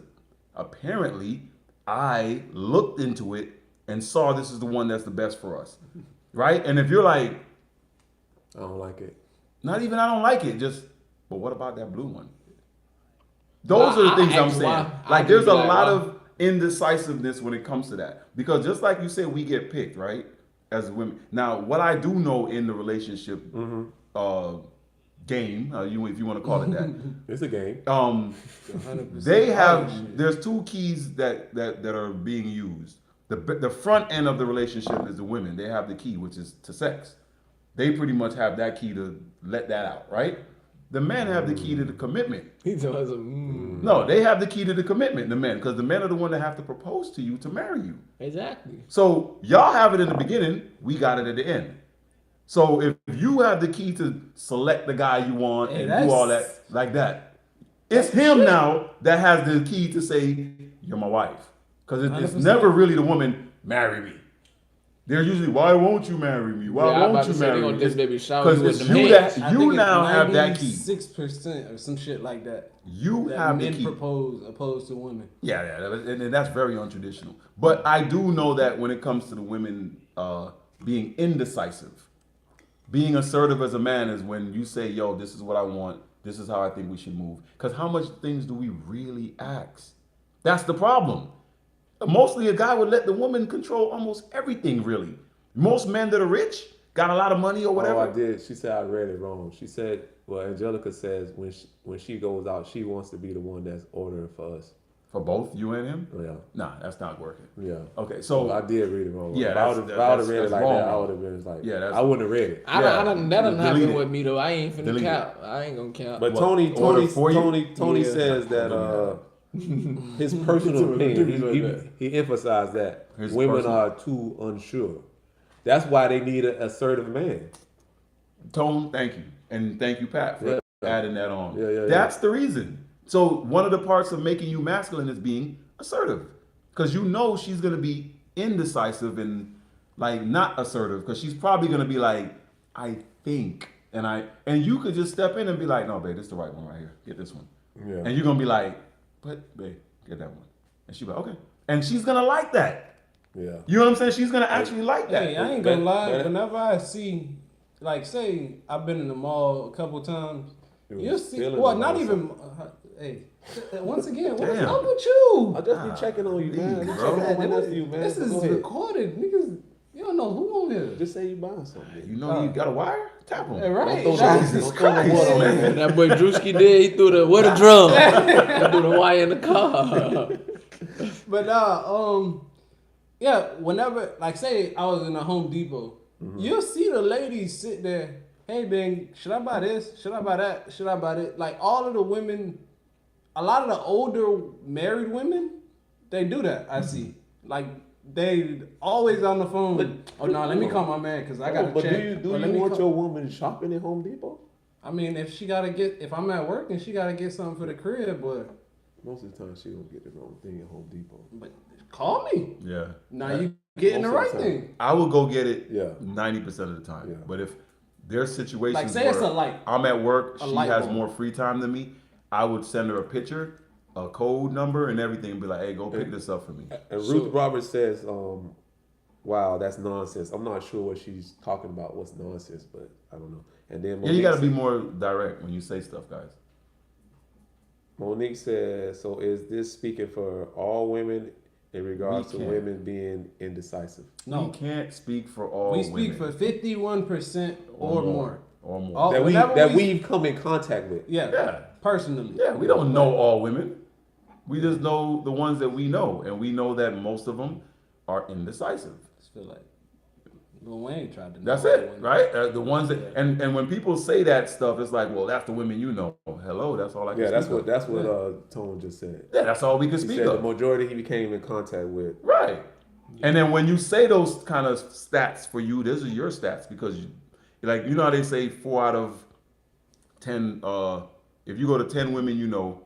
apparently I looked into it and saw this is the one that's the best for us, right? And if you're like, I don't like it. not even I don't like it, just, but what about that blue one? Those are the things I'm saying. I Like, can there's be a like, lot why? of indecisiveness when it comes to that. Because just like you said, we get picked, right? As women. Now, what I do know in the relationship game, if you want to call it that, It's a game. 100%. they have, there's two keys that are being used. The front end of the relationship is the women. They have the key, which is to sex. They pretty much have that key to let that out, right? The men have the key to the commitment. He told us, mm. No, they have the key to the commitment, the men, because the men are the one that have to propose to you to marry you. Exactly. So y'all have it in the beginning, we got it at the end. So if you have the key to select the guy you want Hey, and do all that's- that like that, It's him now that has the key to say, you're my wife. Because it's 100%. never really the woman, marry me. They're usually, why won't you marry me? Why Yeah, I'm won't about you to say marry they me? gonna just maybe shower you Because with it's them you hands. that you now have that key. 6% or some shit like that. You That have the men key. propose opposed to women. Yeah, and that's very untraditional. But I do know that when it comes to the women being indecisive, being assertive as a man is when you say, yo, this is what I want, this is how I think we should move. Because how much things do we really ask? That's the problem. Mostly a guy would let the woman control almost everything, really. Most men that are rich, got a lot of money or whatever. Oh, I did. She said I read it wrong. She said, well, Angelica says when she goes out, she wants to be the one that's ordering for us. For both you and him? Oh, yeah. Nah, that's not working. Yeah. Okay, so I did read it wrong. Yeah, if I would have read it that's like wrong, that, I wrong. would have been like, Yeah, that's- I wouldn't have read it. That done Delete happen it. with me though. I ain't finna Delete it. count. I ain't gonna count. But What, Tony order for you? Yeah. says that his personal opinion, he emphasized that His women personal- are too unsure. That's why they need an assertive man. Tone, thank you. And thank you, Pat, for Yeah. adding that on. Yeah. That's the reason. So one of the parts of making you masculine is being assertive. Because you know she's going to be indecisive and like not assertive. Because she's probably going to be like, I think. And you could just step in and be like, no, babe, this is the right one right here. Get this one. Yeah. And you're going to be like, but babe, get that one. And she'll be like, okay. And she's going to like that. Yeah. You know what I'm saying? She's going to actually like that. Hey, I ain't gonna lie. But- Whenever I see, like, say I've been in the mall a couple times, It was you'll see. feeling Well, the not mall even. Hey, once again, what's Damn. up with you? I'll just be checking on you, man. Please, Just bro. checking on my nephew, man. This is Go ahead. recorded, niggas. You don't know who on here. Just say you buying something. You know you got a wire? Tap him. Hey, right. Don't Jesus throw no Christ. water on Man, man. that boy Drewski did. He threw the what a drum. He threw the wire in the car. But yeah. Whenever, like, say I was in a Home Depot, you'll see the ladies sit there. Hey, Ben, should I buy this? Should I buy that? Should I buy it? Like all of the women, a lot of the older married women, they do that. I see. Like they always on the phone. But- oh no, let me call my man because I got to But check. do Or let you me want call- your woman shopping at Home Depot? I mean, if I'm at work and she gotta get something for the crib, but Most of the time, she don't get the wrong thing at Home Depot. call me. Yeah. Now you getting the Most right of the time. thing. I will go get it Yeah. 90% of the time. Yeah. But if there's situations Like say it's where a light. I'm at work, A she light has bulb. more free time than me, I would send her a picture, a code number, and everything, and be like, hey, go pick this up for me. And So- Ruth Roberts says, wow, that's nonsense. I'm not sure what she's talking about, what's nonsense, but I don't know. And then Yeah, you got to be said- more direct when you say stuff, guys. Monique says, so is this speaking for all women in regards We to can't. women being indecisive? No, We can't speak for all we speak women. for 51% or more. Or more. All- That whenever we've come in contact with. Yeah, Yeah. personally. Yeah, we don't know all women. We just know the ones that we know. And we know that most of them are indecisive. I just feel like Lil Wayne tried to. know That's all it, women. right? The ones that and when people say that stuff, it's like, well, that's the women you know. Hello, that's all I can Yeah, that's speak what of. Tone just said. Yeah, that's all we can He speak said the of. majority he became in contact with. Right. And then when you say those kind of stats for you, those are your stats because like you know how they say 4 out of 10 if you go to 10 women you know,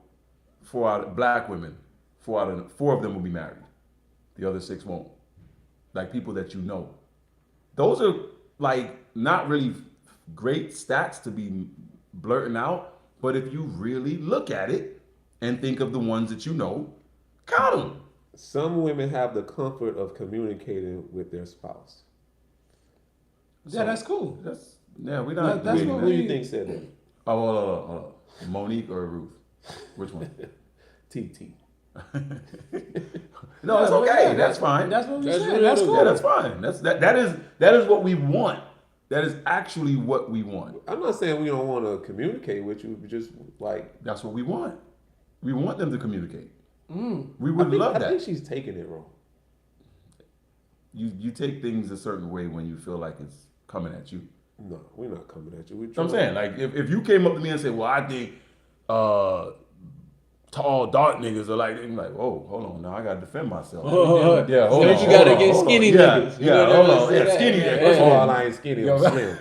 4 out of black women, 4 of them will be married. The other 6 won't. Like people that you know. Those are like not really great stats to be blurting out, but if you really look at it and think of the ones that you know, count them. Some women have the comfort of communicating with their spouse. Yeah, that's cool. Yeah, we're not. That's debating what Who that. do you think said that? Oh, hold on. Monique or Ruth? Which one? TT. No, it's okay. That's fine. That's what we That's said. really That's cool. cool. Yeah, that's fine. That is what we want. That is actually what we want. I'm not saying we don't want to communicate with you, but just like That's what we want. We want them to communicate. Mm. We would love I that. think she's taking it wrong. You take things a certain way when you feel like it's coming at you. No, we're not coming at you. We're So I'm saying, like, if you came up to me and said, well, I think tall, dark niggas are like, I'm like, oh, hold on, now I gotta defend myself. Yeah, hold Don't on. you gotta hold get on, skinny hold on. niggas. You Yeah, know hold they on. say Yeah, that. skinny. Yeah. First of all, I ain't skinny, I'm Yo. slim.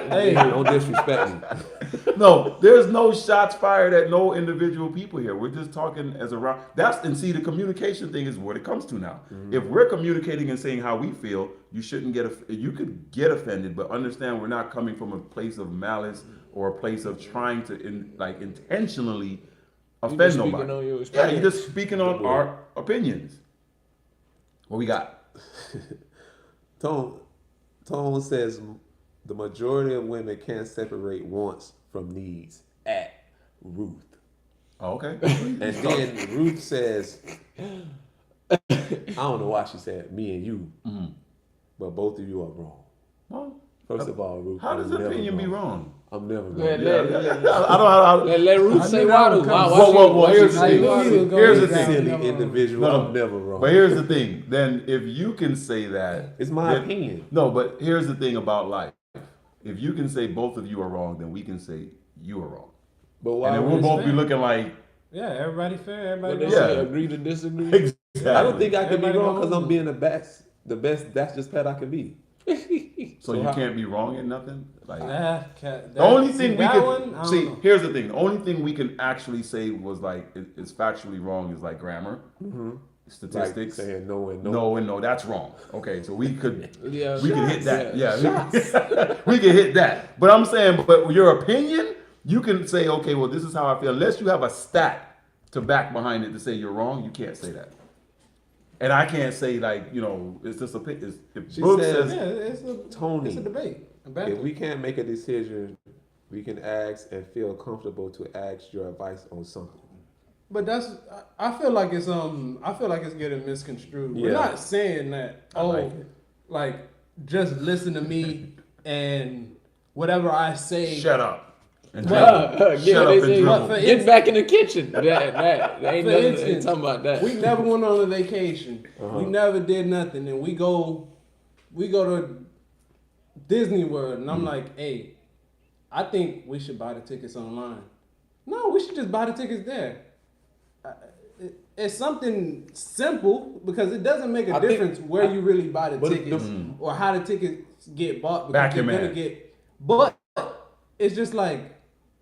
Hey, Don't disrespect me. No, there's no shots fired at no individual people here. We're just talking as a round. And see, the communication thing is what it comes to now. If we're communicating and saying how we feel, you shouldn't you could get offended, but understand we're not coming from a place of malice or a place of trying to intentionally offend just speaking nobody. on your Yeah, experience. you're just speaking on our opinions. What we got? Tone says the majority of women can't separate wants from needs. At Ruth. Oh, okay. And then Ruth says, I don't know why she said me and you, but both of you are wrong. Well, First of all, Ruth, how I'm does never opinion be wrong? I'm never Let, wrong. let, I don't know. let Ruth I say knew why. that would come. Whoa, Why here's she the say thing. why. Here's the Exactly. thing. Silly individual. No, I'm never wrong. But here's the thing. Then if you can say that, It's my then- opinion. No, but here's the thing about life. If you can say both of you are wrong, then we can say you are wrong. But And why then we'll would both be fair. looking like Yeah, everybody fair. What Everybody they wrong. say, Yeah. agree to disagree. exactly. I don't think I can be Everybody wrong because wrong. I'm being the best that's just pet I can be. So you can't be wrong in nothing. Like The the only thing we that can one, I don't see. know. Here's the thing. The only thing we can actually say was like it's factually wrong is like grammar, Like statistics. saying no and no. No and no, that's wrong. Okay, so we could Yeah, we can hit that. yeah. Yeah, we can hit that. But I'm saying, but your opinion, you can say, okay, well, this is how I feel. Unless you have a stat to back behind it to say you're wrong, you can't say that. And I can't say like, it's just a if She Brooke says- says, Yeah, it's Tony, a debate. A If battle. we can't make a decision, we can ask and feel comfortable to ask your advice on something. But I feel like it's getting misconstrued. We're Yeah. not saying that. I like it. like just listen to me and whatever I say. shut up. And Get dribble. what Shut they up and say. dribble. For Get back in the kitchen. That ain't For nothing. instance, Ain't talking about that. We never went on a vacation. We never did nothing, and we go to Disney World, and I'm like, hey, I think we should buy the tickets online. No, we should just buy the tickets there. It's something simple because it doesn't make a I think- difference where you really buy the But tickets or how the tickets get bought. Because Back your you're gonna man. get, but it's just like,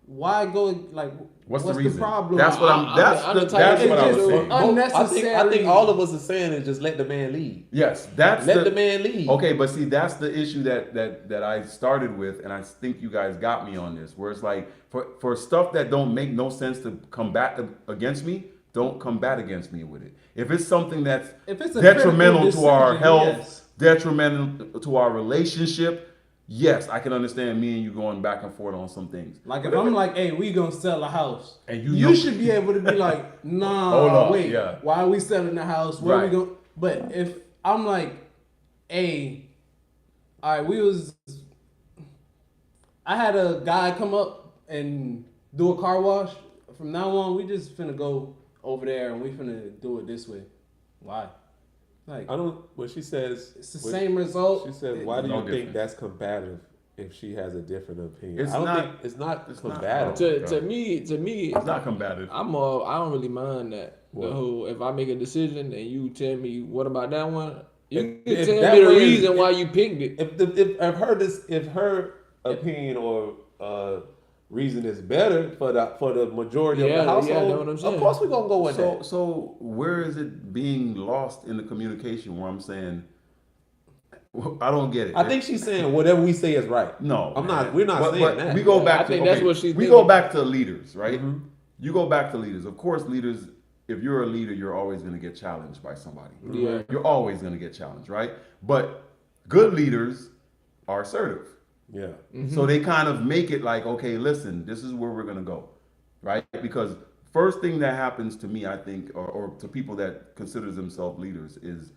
why go like? What's the reason? problem? That's what I'm the type that's of what I was individual- saying. Unnecessary. I think all of us are saying is just let the man lead. Yes, that's Let the man lead. Okay, but see, that's the issue that I started with, and I think you guys got me on this. Where it's like for stuff that don't make no sense to combat against me, don't combat against me with it. If it's something that's If it's a detrimental critical to our decision, health, yes. detrimental to our relationship, yes, I can understand me and you going back and forth on some things. Like if I'm like, hey, we gonna sell a house, And you you- should be able to be like, Hold nah, up, wait, yeah. why are we selling the house? Where Right. we going? But if I'm like, hey, all right, I had a guy come up and do a car wash. From now on, we just finna go over there and we finna do it this way. Why? Like I don't. When she says it's the same result. She says, "Why do No you think difference. that's combative if she has a different opinion?" It's I don't not- think it's not it's not- combative. To me, It's not combative. I don't really mind that. What? The whole, if I make a decision and you tell me what about that one, you If can tell that me the way- reason why you picked it. If her opinion or reason is better for the majority of Yeah, the yeah, household, know what I'm saying. of course we're gonna go with that. So where is it being lost in the communication where I'm saying I don't get it. I think she's saying whatever we say is right. No, I'm man. not. We're not saying But that. we go Yeah, back I to think that's what she's we thinking. go back to leaders, right? Mhm. You go back to leaders. Of course, leaders. If you're a leader, you're always going to get challenged by somebody. Yeah. You're always going to get challenged, right? But good leaders are assertive. Yeah. So they kind of make it like, okay, listen, this is where we're going to go, right? Because first thing that happens to me, I think, or to people that consider themselves leaders is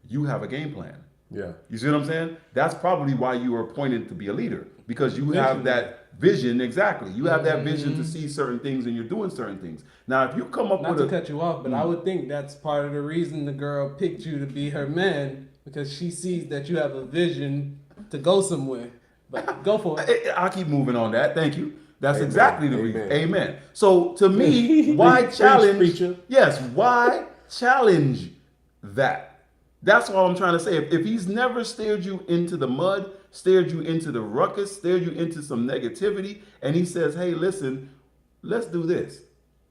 you have a game plan. Yeah. You see what I'm saying? That's probably why you were appointed to be a leader, because you have that vision. Exactly. You have that vision to see certain things and you're doing certain things. Now, if you come up Not with to a cut you off, but I would think that's part of the reason the girl picked you to be her man, because she sees that you have a vision to go somewhere. But go for it. I'll keep moving on that. Thank you. That's Amen. exactly the Amen. reason. Amen. So to me, why Preach, challenge? preacher. Yes, why challenge that? That's all I'm trying to say. If he's never steered you into the mud, steered you into the ruckus, steered you into some negativity, and he says, hey, listen, let's do this.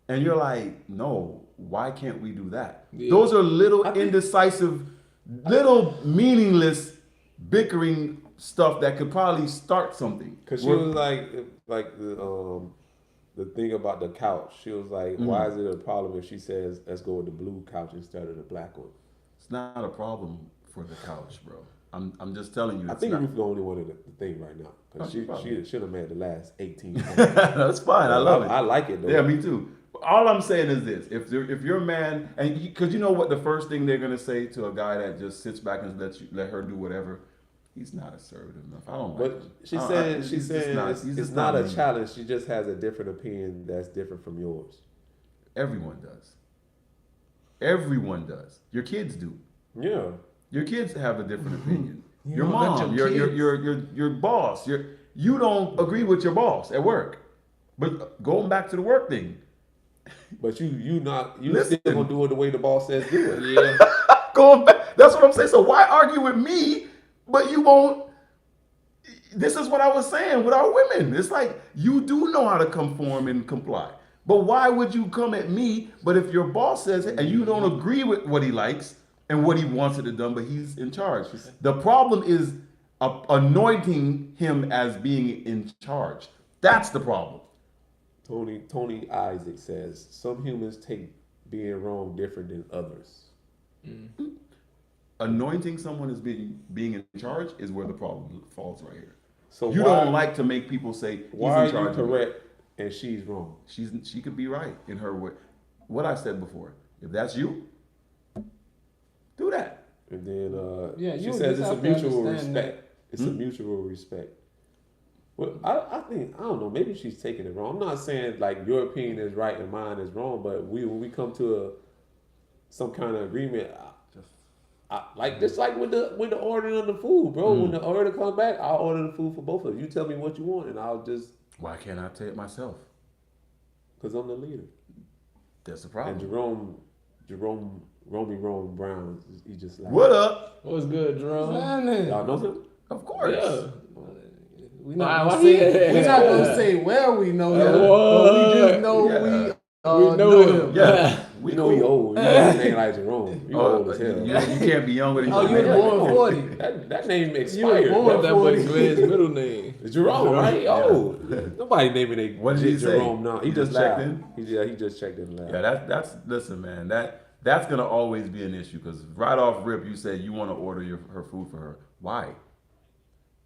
And you're like, no, why can't we do that? Yeah. Those are little indecisive, little meaningless bickering stuff that could probably start something. Cause she was like the thing about the couch. She was like, why is it a problem if she says let's go with the blue couch instead of the black one? It's not a problem for the couch, bro. I'm just telling you. I It's think not. Ruth the only one in the thing right now. Cause Oh, she should have made the last 18. That's fine. I love it. I like it though. Yeah, me too. All I'm saying is this: if you're a man, and because you know what, the first thing they're gonna say to a guy that just sits back and let her do whatever, he's not assertive enough. I don't like But him. she I- I- said he's she just said not- it's, he's it's just not a me. challenge. She just has a different opinion that's different from yours. Everyone does. Everyone does. Your kids do. Yeah. Your kids have a different opinion. You Your don't let mom, your your boss, you don't agree with your boss at work. But going back to the work thing, But you Listen. still gonna do it the way the boss says do it. Yeah. going back, that's what I'm saying. So why argue with me, but you won't? This is what I was saying with our women. It's like you do know how to conform and comply. But why would you come at me? But if your boss says it and you don't agree with what he likes and what he wants it to done, but he's in charge. The problem is anointing him as being in charge. That's the problem. Tony Isaac says some humans take being wrong different than others. Anointing someone as being in charge is where the problem falls right here. So You why, don't like to make people say he's why in are charge. you of it. correct and she's wrong? She could be right in her way. What I said before. If that's you, do that. And then Yeah, she you says just it's a have to mutual understand respect. It's a mutual respect. Well, I think I don't know. Maybe she's taking it wrong. I'm not saying like your opinion is right and mine is wrong, but when we come to some kind of agreement, like just like with the ordering of the food, bro. When the order come back, I'll order the food for both of you. You tell me what you want, and I'll just Why can't I take it myself? because I'm the leader. That's the And problem. Jerome Brown, he just like What up? What's good, Jerome? y'all know him. Of course. Yeah. We're Why not gonna he- say we're not gonna say where we know him, but we just know Yeah. we know him. Yeah. We You know he old. You know his name like Jerome. You old as hell. you can't be younger than Oh, you man. was born 40. That name You expired. was born What that buddy 40. Glenn's middle name? Jerome, right? Yeah. Oh, nobody naming a What did he say? Jerome now. He He just just checked laughed. in? He just checked in. And Yeah, laughed. that's listen, man. That's gonna always be an issue because right off rip, you say you want to order her food for her. Why?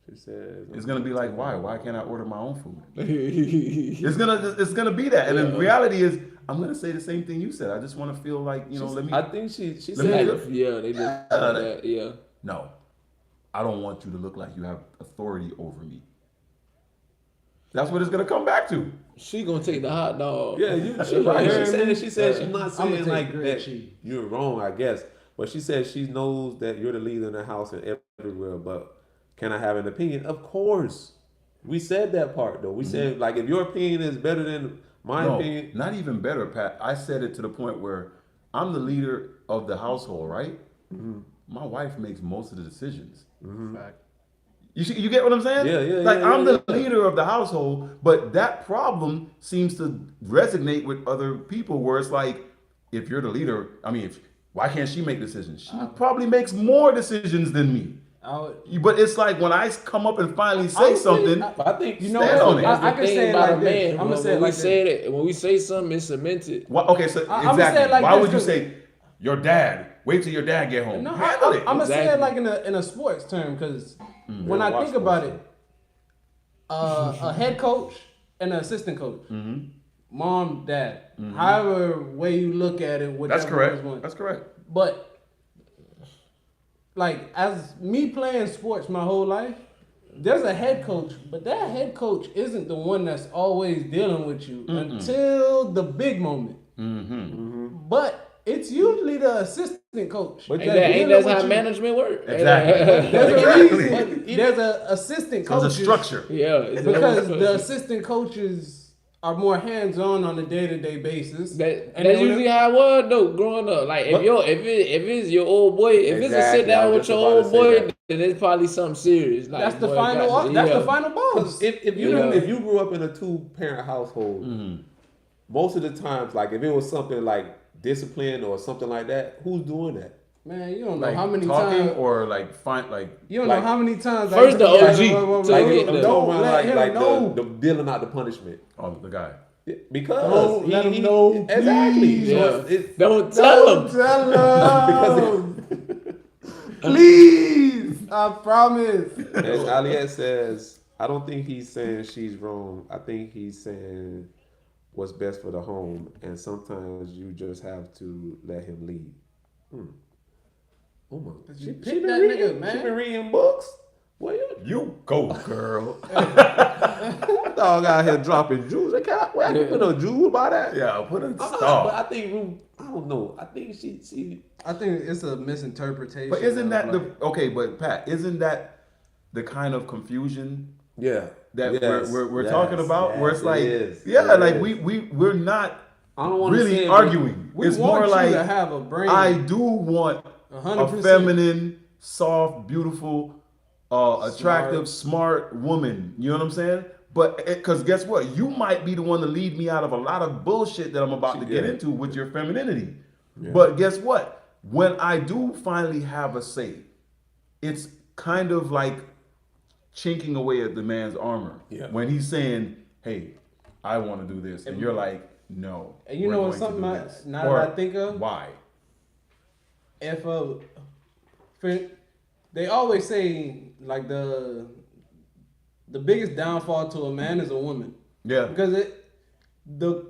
She says It's gonna be like, why? Why can't I order my own food? yeah. It's gonna be that, and the reality is, I'm gonna say the same thing you said. I just want to feel like let me. I think she Let me said feel- They just Yeah. that. Yeah. No, I don't want you to look like you have authority over me. That's what it's gonna come back to. She gonna take the hot dog. Yeah, she Right. right. She said she's not I'ma saying take like grilled that cheese. you're wrong, I guess. But she said she knows that you're the leader in the house and everywhere. But can I have an opinion? Of course. We said that part though. We said like if your opinion is better than my No, opinion. not even better, Pat. I said it to the point where I'm the leader of the household, right? My wife makes most of the decisions. Fact. You get what I'm saying? Yeah, Like yeah, I'm yeah, the leader of the household, but that problem seems to resonate with other people. Where it's like, if you're the leader, I mean, why can't she make decisions? She probably makes more decisions than me. But it's like when I come up and finally say Honestly, something, But I think You know Stand what? on it. That's the I can thing say it about like a this. man. I'm gonna When say it we like say this. that, when we say something, it's cemented. okay, so I'ma exactly. say it like Why this, would you too. say your dad? Wait till your dad get home. No, Handle it. I'm gonna say it Exactly. like in a sports term because when Yeah, I watch think about sports. it, a head coach and an assistant coach, Mm-hmm. mom, dad, however way you look at it, whichever That's correct. one's one. That's correct. But like as me playing sports my whole life, there's a head coach, but that head coach isn't the one that's always dealing with you until the big moment. But it's usually the assistant coach. But Ain't that's that dealing how with you. management work? Exactly. There's a Exactly. reason. There's a assistant So coach. it's a structure. Yeah, it's Because the assistant coaches are more hands-on on a day-to-day basis. That, And that's they usually how it was though, growing up. Like if it's your old boy, if it's a Exactly, sit down I was with your just about old to say boy, that. it's probably something serious. Like, That's the boy, final. got- That's yeah. the final boss. If you Yeah. if you grew up in a 2-parent household, most of the times, like if it was something like discipline or something like that, who's doing that? Man, you don't know Like how many talking times. or like find like You don't like- know how many times. First the OG, Like, till you get I'm the- talking about let him like know. the dealing out the punishment. oh the guy. Because Don't let him know, exactly. please. So Yeah. it's, Don't tell Don't him. tell him. Please, I promise. as Aliette says, I don't think he's saying she's wrong. I think he's saying what's best for the home, and sometimes you just have to let him lead. Oh my! You pick that nigga, man. She been reading books. Well, You go, girl. dog out here dropping jewels. I can put no jewel about that. Yeah, put a But I star. think I don't know. I think she. I think it's a misinterpretation. But isn't of, that like, the okay? But Pat, isn't that the kind of confusion Yeah. that Yes, we're yes, talking about? yes, where it's like, it is. yeah, It like is. we're not I don't want to really say it, arguing. we It's want more you like to have a brain. I do want a 100%. feminine, soft, beautiful, attractive, smart woman. You know what I'm saying? But because guess what? You might be the one to lead me out of a lot of bullshit that I'm about to get Yeah. into with your femininity. But guess what? When I do finally have a say, it's kind of like chinking away at the man's armor. Yeah. When he's saying, "Hey, I want to do this," and you're like, "No." And you we're know what's going to something do this." now Or, that I think of? Why? If they always say like the biggest downfall to a man is a woman, Yeah. because the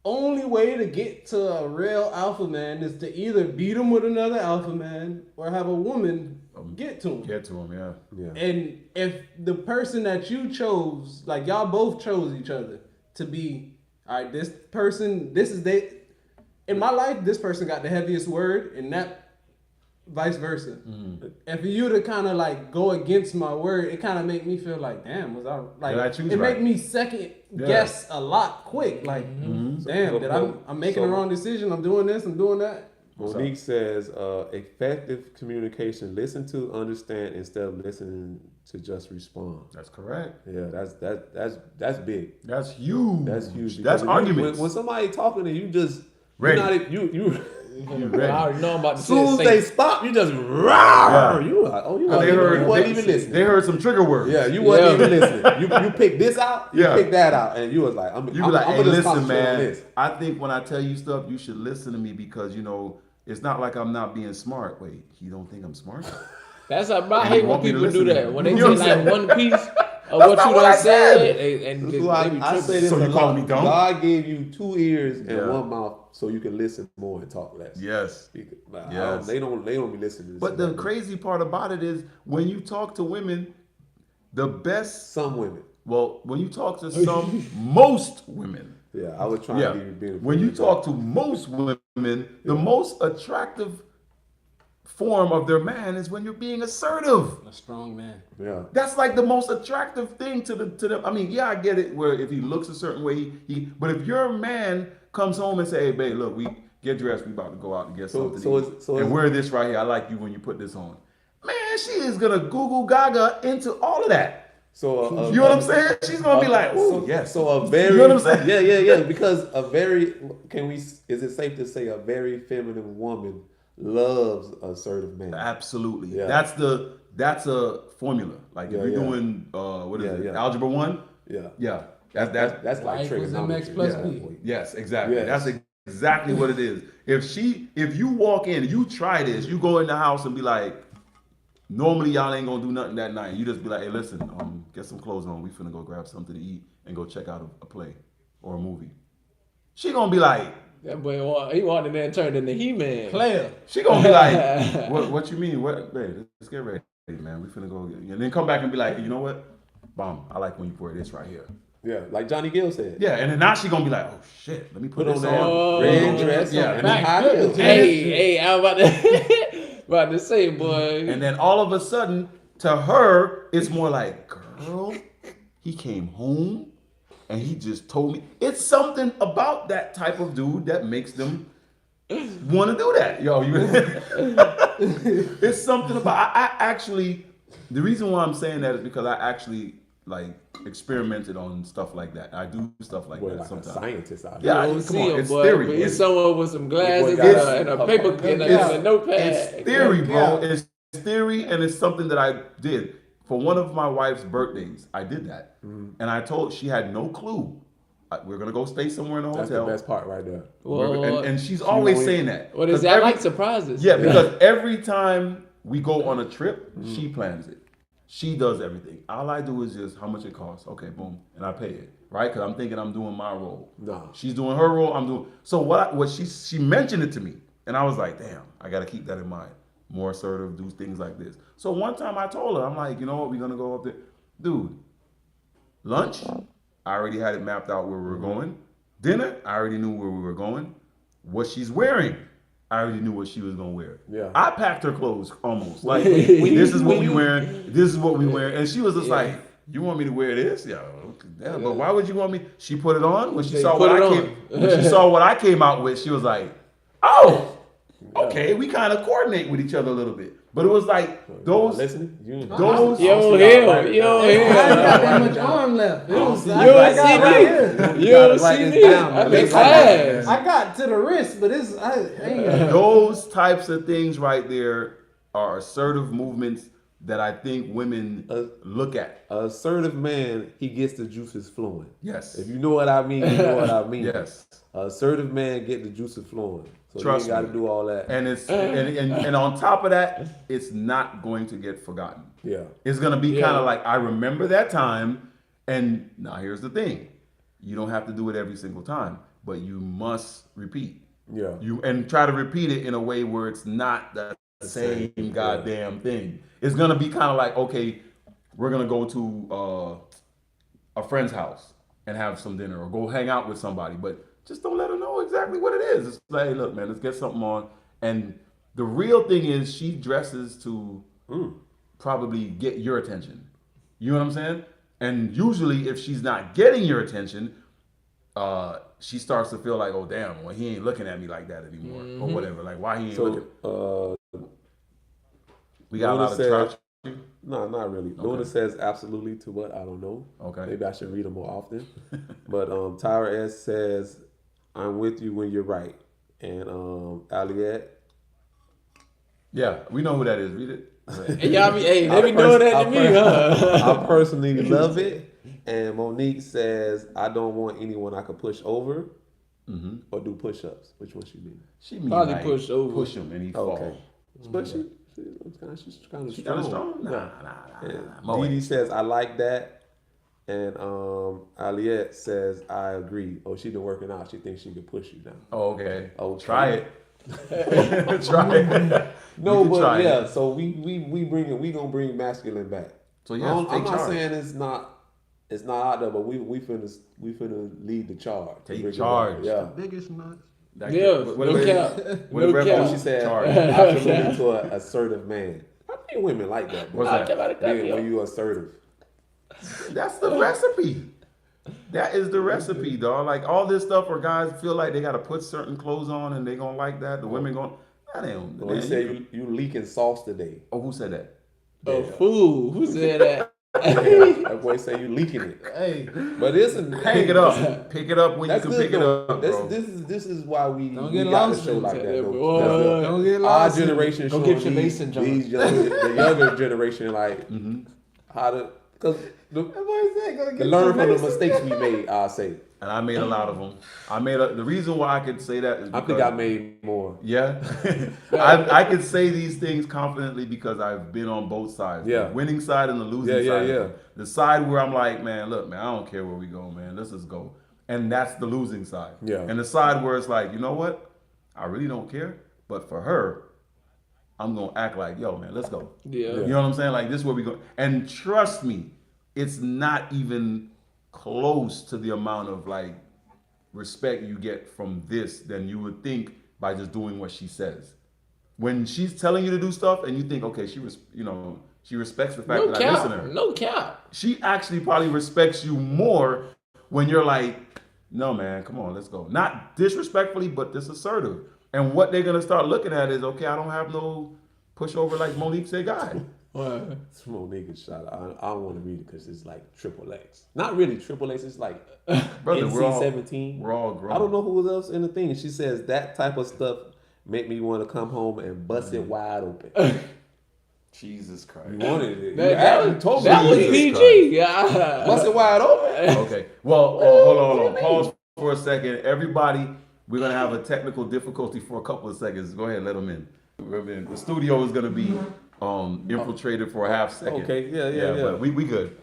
only way to get to a real alpha man is to either beat him with another alpha man or have a woman get to him. Get to him, yeah. Yeah. And if the person that you chose, like y'all both chose each other to be, all right, this person, this is they. In my life, this person got the heaviest word, and that vice versa. And for you to kind of like go against my word, it kind of make me feel like, damn, was I like? Did I choose it right? make me second guess a lot quick. Like, damn, did I'm making the wrong decision? I'm doing this. I'm doing that. Monique says, effective communication, listen to understand instead of listening to just respond. That's correct. Yeah, that's big. That's huge. That's huge. That's Because if arguments. when somebody talking and you just Ready. you You I ready? already know I'm about to as soon as say they Satan. stop, you just Yeah. you like, oh, you They wasn't heard, even listening. they heard some trigger words. Yeah, you wasn't Yeah. even listening. You picked this out, you Yeah. picked that out, and you was like, I'm You be like, hey, gonna just listen, concentrate on man. this. I think when I tell you stuff, you should listen to me because, you know, it's not like I'm not being smart. Wait, you don't think I'm smart? That's how I And hate you when want me to people do listen to that. you. When they You say know what like I'm one piece of what not you what I done said. said, and So they be I tripping. say this So a you lot. calling me dumb? God gave you 2 ears and Yeah. 1 mouth so you can listen more and talk less. Yes. Because, like, Yes. they don't be listening to this. But the crazy part about it is when you talk to women, the best, some women. well, when you talk to most women, Yeah, I was trying yeah, to be when you talk to most women, the most attractive form of their man is when you're being assertive. A strong man. Yeah. That's like the most attractive thing to them. I mean, yeah, I get it. Where if he looks a certain way, but if your man comes home and say, "Hey, babe, look, we get dressed. We about to go out and get something to eat, and wear this right here. I like you when you put this on." Man, she is gonna Google Gaga into all of that. So You know what I'm saying? She's gonna be like, "Oh, yes." So a very You know what I'm saying? Yeah. Because is it safe to say a very feminine woman loves assertive man? Absolutely. Yeah. That's a formula. Like Yeah, if you're yeah. doing what is it? Yeah. Algebra 1? Yeah. Yeah. That's like Life was trigonometry. MX plus Yeah. B. Yes, exactly. Yes. That's exactly what it is. If you walk in, you try this, you go in the house and be like, normally y'all ain't gonna do nothing that night. You just be like, hey, listen, get some clothes on. We finna go grab something to eat and go check out a play or a movie. She gonna be like, That boy, he wanted that turned into He-Man. Player. she gonna be like, what you mean? What, babe, let's get ready, man. We finna go. And then come back and be like, you know what? Bomb, I like when you wear this right here. Yeah, like Johnny Gill said. Yeah, and then now she gonna be like, oh shit, let me put Put this on that on. red dress Yeah, and back high good. heels. Hey, I'm about to say, boy. And then all of a sudden, to her, it's more like, girl, he came home and he just told me. It's something about that type of dude that makes them want to do that. Yo, it's something about, I actually The reason why I'm saying that is because I actually like experimented on stuff like that. I do stuff like Boy, that like a sometimes. scientist out Yeah, here. I- You come don't see on, him, it's boy, theory. but he's It's- someone with some glasses It's- and a paper and a notepad. It's theory, bro. Yeah. It's theory, and it's something that I did for one of my wife's birthdays. I did that, and I told she had no clue. We're gonna go stay somewhere in a That's the hotel. best part right there. And she's always always- saying that. What is 'Cause that? I every- like surprises. Yeah, because every time we go on a trip, she plans it. She does everything. All I do is just how much it costs. Okay, boom, and I pay it, right? Because I'm thinking I'm doing my role. No. She's doing her role. I'm doing. So what she mentioned it to me, and I was like, damn, I got to keep that in mind. More assertive, do things like this. So one time I told her, I'm like, you know what, we're gonna go up there, dude. Lunch, I already had it mapped out where we were going. Dinner, I already knew where we were going. What she's wearing, I already knew what she was gonna wear. Yeah. I packed her clothes almost. Like, this is what we wearing. This is what we wearing. And she was just like, you want me to wear this? Yeah. Yeah, but why would you want me? She put it on when she They saw put what it I on. came. When she saw what I came out with, she was like, oh, okay. We kind of coordinate with each other a little bit. But it was like those. Listening? You Those- Yo, hell, yo, I ain't got that hell. much arm left. It was, You I don't got see right me. here. You don't write see this me. down, I'm man. in It's like that, class. I got to the wrist, but I ain't got Those types of things right there are assertive movements that I think women look at. An assertive man, he gets the juices flowing. Yes. If you know what I mean, you know what I mean. Yes. An assertive man get the juices flowing. So Trust you ain't got me. to do all that. And it's and on top of that, it's not going to get forgotten. Yeah. It's gonna be Yeah. kind of like I remember that time. And now here's the thing: you don't have to do it every single time, but you must repeat. Yeah. You and try to repeat it in a way where it's not the same goddamn thing. It's gonna be kind of like, okay, we're gonna go to a friend's house and have some dinner, or go hang out with somebody, but just don't let her know exactly what it is. It's like, hey, look, man, let's get something on. And the real thing is, she dresses to probably get your attention. You know what I'm saying? And usually, if she's not getting your attention, she starts to feel like, oh damn, well he ain't looking at me like that anymore, or whatever. Like, why he ain't looking? So, We got a Luna lot of said- trash. no, not really. Luna says absolutely to what? I don't know. Okay. Maybe I should read them more often. But Tyra S says, I'm with you when you're right. And Aliette, Yeah, we know who that is. Read it. Hey, y'all be, hey, they be doing that to me, huh? I personally love it. And Monique says, I don't want anyone I could push over or do push-ups. Which one she mean? She mean Probably like, push over. push him and he Okay. fall. But she's kind of She strong. kind of strong. Nah. Mo Dee Dee ain't. says, I like that. And Aliette says, I agree. Oh, she been working out. She thinks she could push you down. Oh, okay. Okay. Try it. Try it. No, We can but try yeah. it. So we gonna bring masculine back. So yeah, I'm take not charge. saying it's not out there, but we finna lead the charge. Take Bring it charge. back. Yeah. biggest nuts. That- Yeah, what- no what- cap. what No Red cap. Bull She said, charge. absolutely to an assertive man. I think women like that. Though. What's that? When you assertive. That's the recipe. That is the recipe, dog. Like all this stuff where guys feel like they gotta put certain clothes on and they gonna like that. The women gonna that ain't. Well, you say you leaking sauce today. Oh, who said that? A fool. Who said that? That boy say you leaking it. Hey, But it's Pick it up. Pick it up when you That's can good. pick it though. up, bro. This is why we Don't we get got lost a show in like it, that. boy. Though. don't get Our lost. generation Go showing get your Mason jar. these the younger generation like how to because That boy said, go to get learn some from the Mason. mistakes we made. I say And I made a lot of them. The reason why I could say that is I because think I made more. Yeah, I could say these things confidently because I've been on both sides. Yeah. The winning side and the losing Yeah, side. yeah. The side where I'm like, man, look, man, I don't care where we go, man. Let's just go. And that's the losing side. Yeah. And the side where it's like, you know what? I really don't care. But for her, I'm going to act like, yo, man, let's go. Yeah. You know what I'm saying? Like, this is where we go. And trust me, it's not even close to the amount of like respect you get from this than you would think by just doing what she says. When she's telling you to do stuff and you think, okay, she respects the fact No that I listen to cap. her. No cap. She actually probably respects you more when you're like, no, man, come on, let's go. Not disrespectfully, but this assertive. And what they're gonna start looking at is, okay, I don't have no pushover like Monique said guy. What? Small nigga shot. I don't want to read it because it's like triple X. Not really triple X. It's like Brother, NC-17. we're all grown. I don't know who else in the thing. She says that type of stuff make me want to come home and bust it wide open. Jesus Christ. You wanted it. That You was, told me that you was did. PG. Yeah. Bust it wide open. Okay. Well, hold on. Pause for a second. Everybody, we're gonna have a technical difficulty for a couple of seconds. Go ahead, let them in. The studio is gonna be infiltrated for a half second. Okay, yeah. But we good.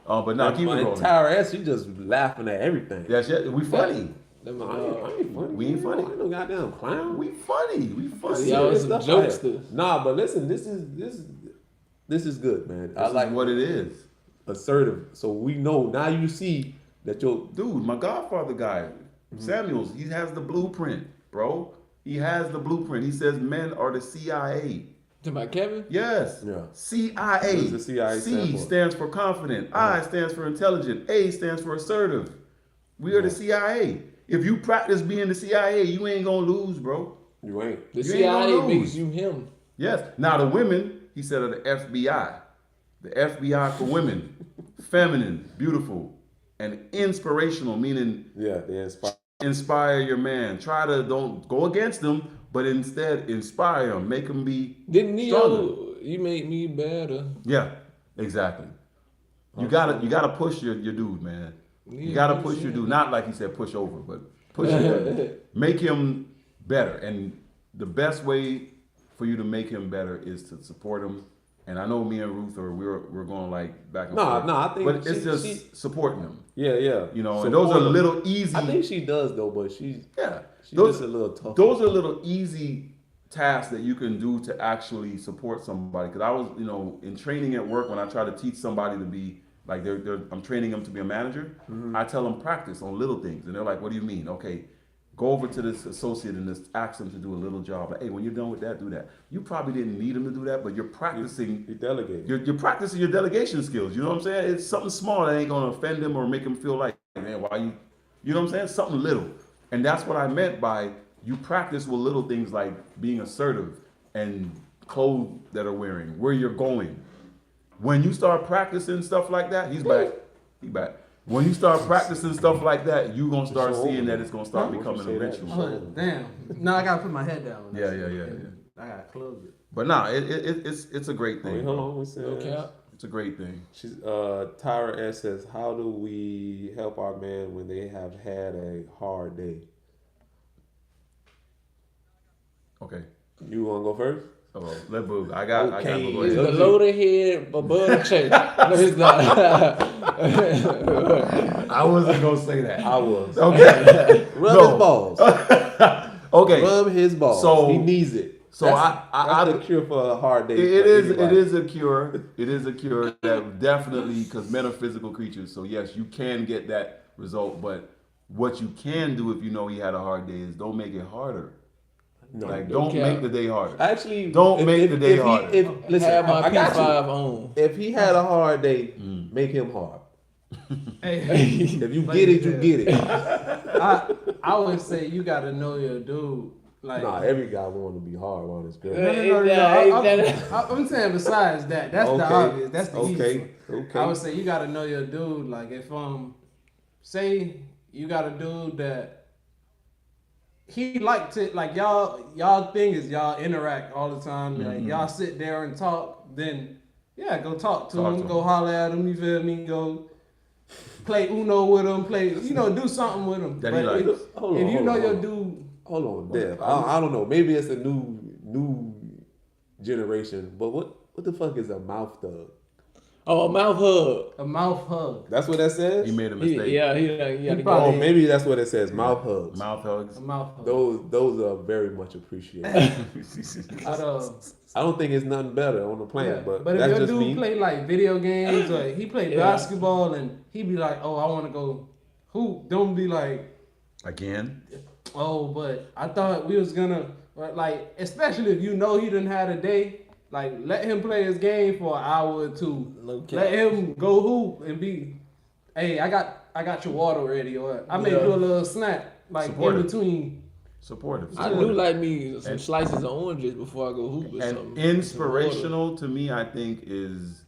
But now keep it And rolling. Tyra S, she just laughing at everything. Yes, we funny. Them, I ain't funny. We ain't funny. I ain't no goddamn clown. We funny. Y'all was some Stuff like jokesters. that. Nah, but listen, this is good, man. I This like is what it is. assertive. So we know now. You see that your Dude, my Godfather guy, Samuels, he has the blueprint, bro. He has the blueprint. He says men are the CIA. To my Kevin? Yes. Yeah. CIA. What does the CIA C stand for? stands for confident. I stands for intelligent. A stands for assertive. We are the CIA. If you practice being the CIA, you ain't gonna lose, bro. you ain't. The You ain't gonna CIA lose. makes you him. Yes. Now the women, he said, are the FBI. The FBI for women. Feminine, beautiful, and inspirational, meaning Yeah, they inspire. inspire your man. Try to don't go against them, but instead inspire him. Make him be Didn't stronger. Neo, you make me better. Yeah, exactly. You gotta push your dude, man. You gotta push your dude. Not like he said push over, but push him. Make him better. And the best way for you to make him better is to support him. And I know me and Ruth we're going like back and forth. I think but it's she- just she- supporting him. Yeah. You know, So and those are all of- little easy. I think she does though, but she's Yeah, just a little tough. Those are little easy tasks that you can do to actually support somebody. Because I was, in training at work when I try to teach somebody to be like I'm training them to be a manager. I tell them practice on little things, and they're like, "What do you mean?" Okay, go over to this associate and just ask them to do a little job. Like, hey, when you're done with that, do that. You probably didn't need them to do that, but you're practicing. You delegate. You're practicing your delegation skills. You know what I'm saying? It's something small that ain't gonna offend them or make them feel like, man, why you? You know what I'm saying? Something little. And that's what I meant by you practice with little things like being assertive and clothes that are wearing, where you're going. When you start practicing stuff like that, he's back. He back. When you start practicing stuff like that, you're gonna start seeing that it's gonna start becoming a ritual. Oh, damn. No, I gotta put my head down. Yeah. I gotta close it. But nah, it's a great thing. Wait, hold on. We said, No cap. It's a great thing. She's Tyra S says, "How do we help our man when they have had a hard day?" Okay. You want to go first? Oh, let Boog. I got Okay. go It's ahead. the loaded head above the chain. No, it's not. I wasn't gonna say that. I was. Okay. Rub No. his balls. Okay. Rub his balls. So- he needs it. so that's the cure for a hard day. It for is. It anybody. is a cure. It is a cure that definitely, because men are physical creatures. So yes, you can get that result. But what you can do if you know he had a hard day is don't make it harder. No, Like don't don't care. make the day harder. Actually, Don't make the day harder. Listen, Have my I got P5 you. on. If he had a hard day, make him hard. Hey, If you get it, you get it. I would say you gotta know your dude. Like, Nah, every guy want to be hard on his girl. no. I'm saying besides that, that's the Okay. obvious. That's the easy Okay. one. Okay. I would say you gotta know your dude. Like if say you got a dude that he like to like y'all thing is y'all interact all the time. Like y'all sit there and talk. Then yeah, go talk to him. Go holler at him. You feel me? Go play Uno with him. Do something with him. That he But likes. if you know your dude. Hold on, Dev. I don't know. Maybe it's a new generation. But what the fuck is a mouth thug? Oh, a mouth hug. A mouth hug. That's what that says. He made a He, mistake. yeah, he got to probably- Oh, go. maybe that's what it says. Mouth hugs. Mouth hugs. A mouth hug. Those are very much appreciated. I don't think it's nothing better on the planet, but if that's your just dude me. play like video games or he play Yeah. basketball and he be like, oh, I want to go hoop. Don't be like, Again. oh, but I thought we was gonna like, especially if you know he didn't had a day. Like, let him play his game for an hour or two. No cap. Let him go hoop and be, hey, I got your water ready, or I may Yeah. do a little snack like Support in it. between. supportive. I do like me some slices of oranges before I go hoop or And something. inspirational to me, I think is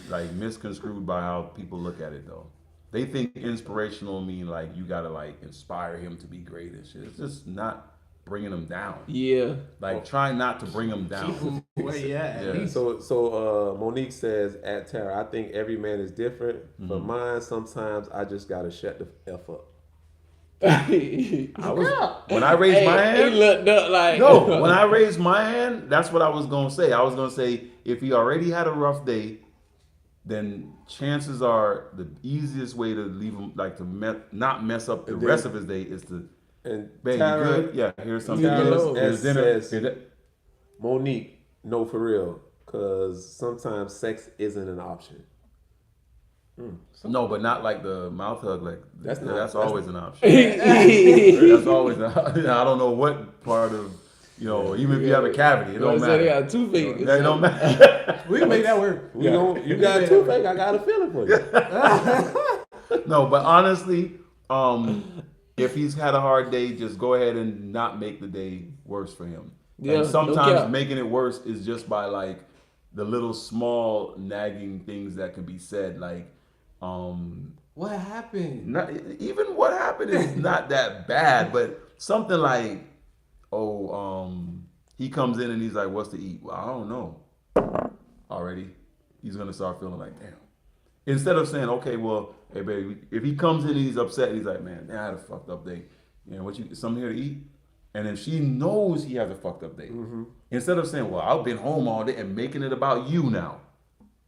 like misconstrued by how people look at it though. They think inspirational mean like you gotta like inspire him to be great and shit. It's just not bringing him down. Yeah. Like try not to bring him down. Where you at? Yeah. So Monique says at Tara, I think every man is different. For Mm-hmm. mine, sometimes I just gotta shut the F up. When I raised my He hand, looked up like no, when I raised my hand, that's what I was gonna say. I was gonna say if he already had a rough day, then chances are the easiest way to leave him like to not mess up the And then- rest of his day is to, And babe, you Tara, good? Yeah, here's something. Leave it alone. Here's dinner. Says- Here, that- Monique, no, for real, because sometimes sex isn't an option. No, but not like the mouth hug. Like That's that's not- always an option. That's always. I don't know what part of even if you have a cavity, it don't They matter. got two fingers. That don't matter. We can make that work. You got a toothache, I got a feeling for you. No, but honestly, if he's had a hard day, just go ahead and not make the day worse for him. Yeah, And no sometimes cap. making it worse is just by like the little small nagging things that could be said, like What happened? not even what happened is not that bad, but something like, he comes in and he's like, "What's to eat?" Well, I don't know. Already, he's gonna start feeling like, damn. Instead of saying, "Okay, well, hey, baby," if he comes in and he's upset, he's like, "Man, I had a fucked up day. What you something here to eat?" And then she knows he has a fucked up day. Instead of saying, "Well, I've been home all day," and making it about you now.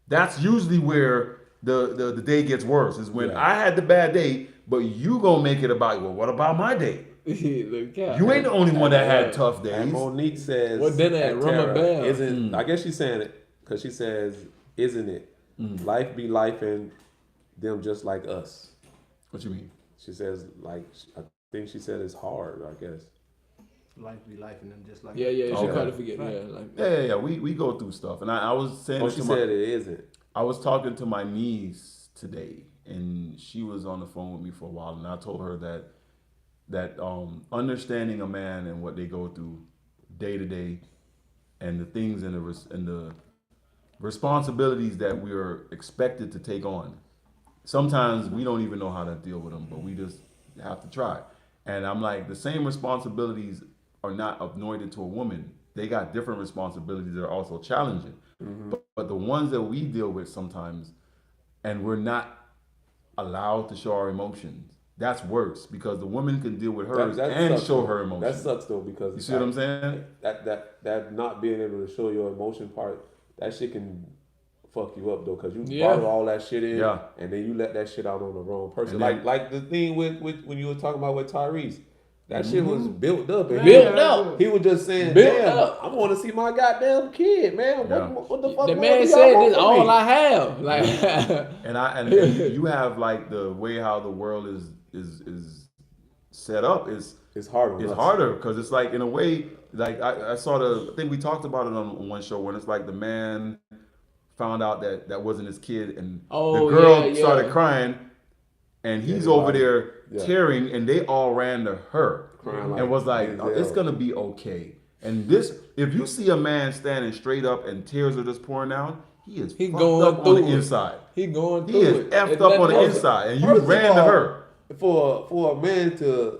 That's usually where the day gets worse. Is when I had the bad day, but you gonna make it about, well, what about my day? Look out. You ain't the only one that had tough And days. Monique says, What dinner at Rummer Bell? Isn't, I guess she's saying it because she says, isn't it? Life be life and them just like us. What you mean? She says, like, I think she said it's hard, I guess. Life be life and them just like Yeah, she Okay. probably forget. Right. Yeah, like Yeah. We go through stuff, and I was saying Oh, it she to said it isn't. I was talking to my niece today, and she was on the phone with me for a while, and I told her that understanding a man and what they go through day to day, and the things and the responsibilities that we are expected to take on. Sometimes we don't even know how to deal with them, but we just have to try. And I'm like, the same responsibilities are not anointed to a woman. They got different responsibilities that are also challenging. But the ones that we deal with sometimes, and we're not allowed to show our emotions, that's worse because the woman can deal with hers That and sucks, show though. her emotions. That sucks though because You see what I'm saying? That not being able to show your emotion part, that shit can fuck you up though because you Yeah. bottle all that shit in, Yeah. and then you let that shit out on the wrong person. And then- Like the thing with when you were talking about with Tyrese, that shit was built up. And Built up. He was just saying, Built "Damn, up. I want to see my goddamn kid, man. Yeah. What the fuck?" the more man do y'all said, want "This from all me?" I have." Like, And you have like the way how the world is set up is It's hard. On it's us. harder because it's like in a way like I think we talked about it on one show when it's like the man found out that wasn't his kid and Oh, the girl yeah. started crying and he's Yeah, over right. there Yeah. tearing and they all ran to her Crying like and was like, Denzel. "Oh, it's gonna be okay." And this, if you see a man standing straight up and tears are just pouring down, he is He fucked going up on through the it. inside. he going He through is it. effed It's up on nothing the else. inside, and you First of ran to all, her. For a man to,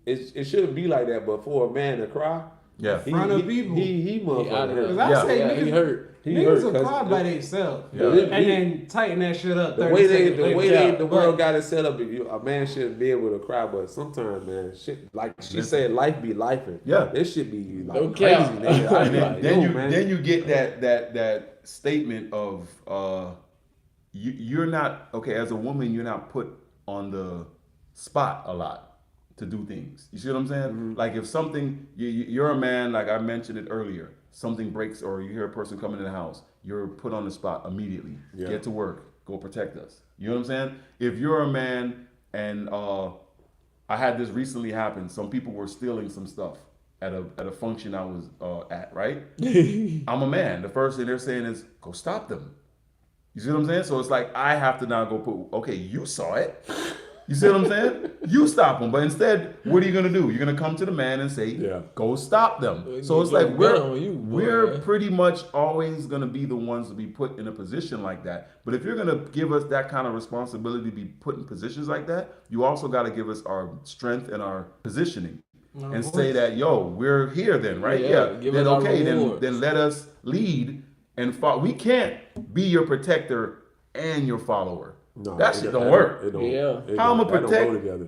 it shouldn't be like that. But for a man to cry, Yeah. he, front of he, people. he motherfucking out of hurt. Cause I Yeah. say Yeah, niggas, he hurt. He niggas hurt will 'cause cry by themselves Yeah. and then tighten that shit up. The 30 way seconds the later. way Yeah. the world got it set up, a man shouldn't be able to cry. But sometimes, man, shit like she said, life be lifing. Yeah. This shit be like No crazy, cap. nigga. I And be then, like, then yo, you man. then you get that statement of you're not okay as a woman. You're not put on the spot a lot to do things. You see what I'm saying? Like if something you're a man, like I mentioned it earlier. Something breaks or you hear a person coming in the house, you're put on the spot immediately. Yeah. Get to work. Go protect us. You know what I'm saying? If you're a man and I had this recently happen. Some people were stealing some stuff at a function I was at, right? I'm a man. The first thing they're saying is, go stop them. You see what I'm saying? So it's like, I have to now go put, okay, you saw it. You see what I'm saying? You stop them, but instead, what are you gonna do? You're gonna come to the man and say, Yeah. "Go stop them." Well, So it's you like got a we're gun on you, boy, we're man. pretty much always gonna be the ones to be put in a position like that. But if you're gonna give us that kind of responsibility to be put in positions like that, you also got to give us our strength and our positioning. And say that, yo, we're here then, right? Yeah, Yeah. give Then us our okay, rewards. then let us lead and follow. We can't be your protector and your follower. No, That shit don't work. It don't, Yeah. it How don't- I'ma that don't protect- go together.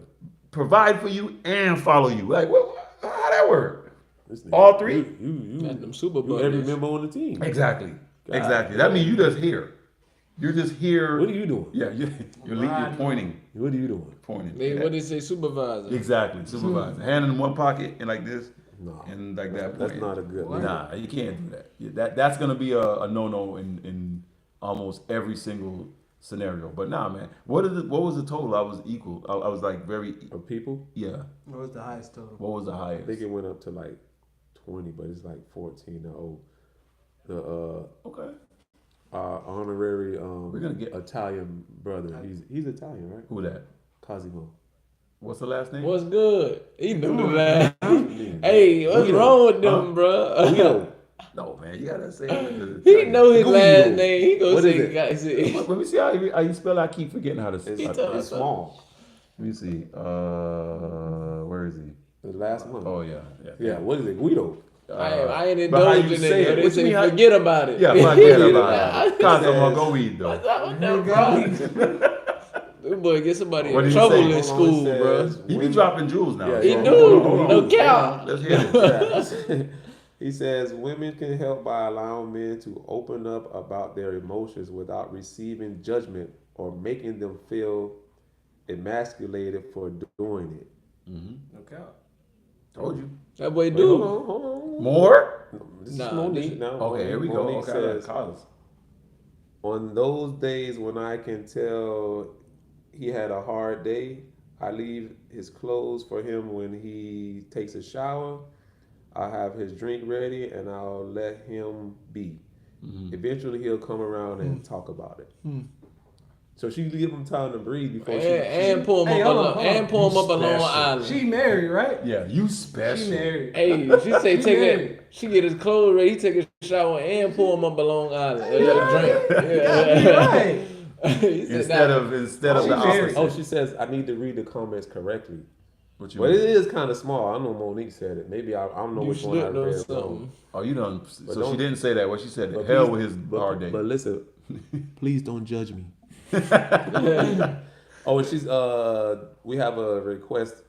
Provide for you and follow you. Like, how that work? This nigga- All three? Got them super You every buddies. member on the team. Exactly. God Exactly. That means you just here. You're just here. What are you doing? Yeah, you're pointing. What are you doing? Pointing. They, what they say, supervisor. Exactly. Supervisor. Hand in one pocket and like this. No, And like that. that's pointing. not a good. Nah, you can't do that. Yeah, that's gonna be a no-no in almost every single scenario. But nah, man. What was the total? I was equal. I was like very Of people, yeah. What was the highest total? What was the I think highest? it went up to like 20, but it's like 14 or oh. The Okay. our honorary We're gonna get Italian brother. He's Italian, right? who that? Cosimo. What's the last name? What's good? He knew the last. Hey, what's Guido. wrong with them, bro? Guido. No, man. You gotta say it. He know his Guido. last name. He gonna What say, is it? guys, say, Let me see how you spell. I keep forgetting how to. It's, It's small. Let me see. Where is he? The last one. Oh yeah. Yeah. What is it? Guido. I ain't but how you indulging say it. it? They What you say mean, how- forget about it. Yeah, forget about it. Cosmo, go weed though. What's up with them, bro? This boy get somebody What in did he trouble say? in Hold on, school, it bro. says He be women- dropping jewels now. Yeah, He so do. hold on. No cap. Let's hear it. Yeah. He says women can help by allowing men to open up about their emotions without receiving judgment or making them feel emasculated for doing it. Okay. Told you. That boy Wait, do. hold on. More? This is Nah, Monique this- now. Okay, here we go. Monique Okay, says, Carlos. on those days when I can tell he had a hard day, I leave his clothes for him when he takes a shower. I have his drink ready and I'll let him be. Eventually he'll come around and talk about it. So she give him time to breathe before And pull him Hey, up hold on, along, hold on. and pull him up a Long Special. Island. She married, right? Yeah, you She special. married. Hey, she say He take married. it. She get his clothes ready. He take a shower and pull him up a Long Island. Drink. Right. He said Instead that- of the She married. opposite. Oh, she says I need to read the comments correctly. What you But it mean? is kind of small. I know Monique said it. Maybe I don't know you which one I slipped on read wrong. something. Oh, you done. But So she don't- didn't say that. What she said? But Hell please- with his hard day. But listen, please don't judge me. Oh, and she's we have a request.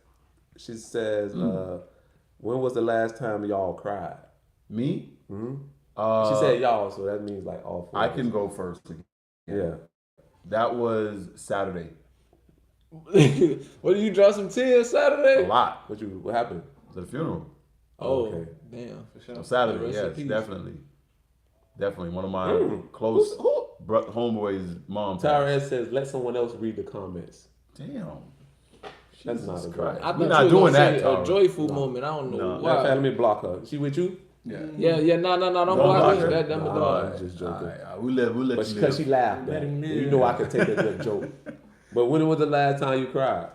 She says, when was the last time y'all cried? Me? She said y'all, so that means like all four. I of can us. go first. Yeah. That was Saturday. What did you draw some tears A Saturday? lot. What happened? The funeral. Oh, Okay. damn. For sure. On Saturday, Rest in yes, peace. definitely. Definitely. One of my close homeboys' mom. Tyra passed. says, let someone else read the comments. Damn. That's Jesus not a good Christ. I We're thought not you doing was gonna that, say Tara. a joyful moment. I don't know No. Matter of fact, why. let me block her. She with you? Yeah. Yeah, no, don't Don't block block her. her. That Nah, number I'm just joking. All right. We'll let But you because she live. laughed at it. You know I could take a good joke. But when was the last time you cried?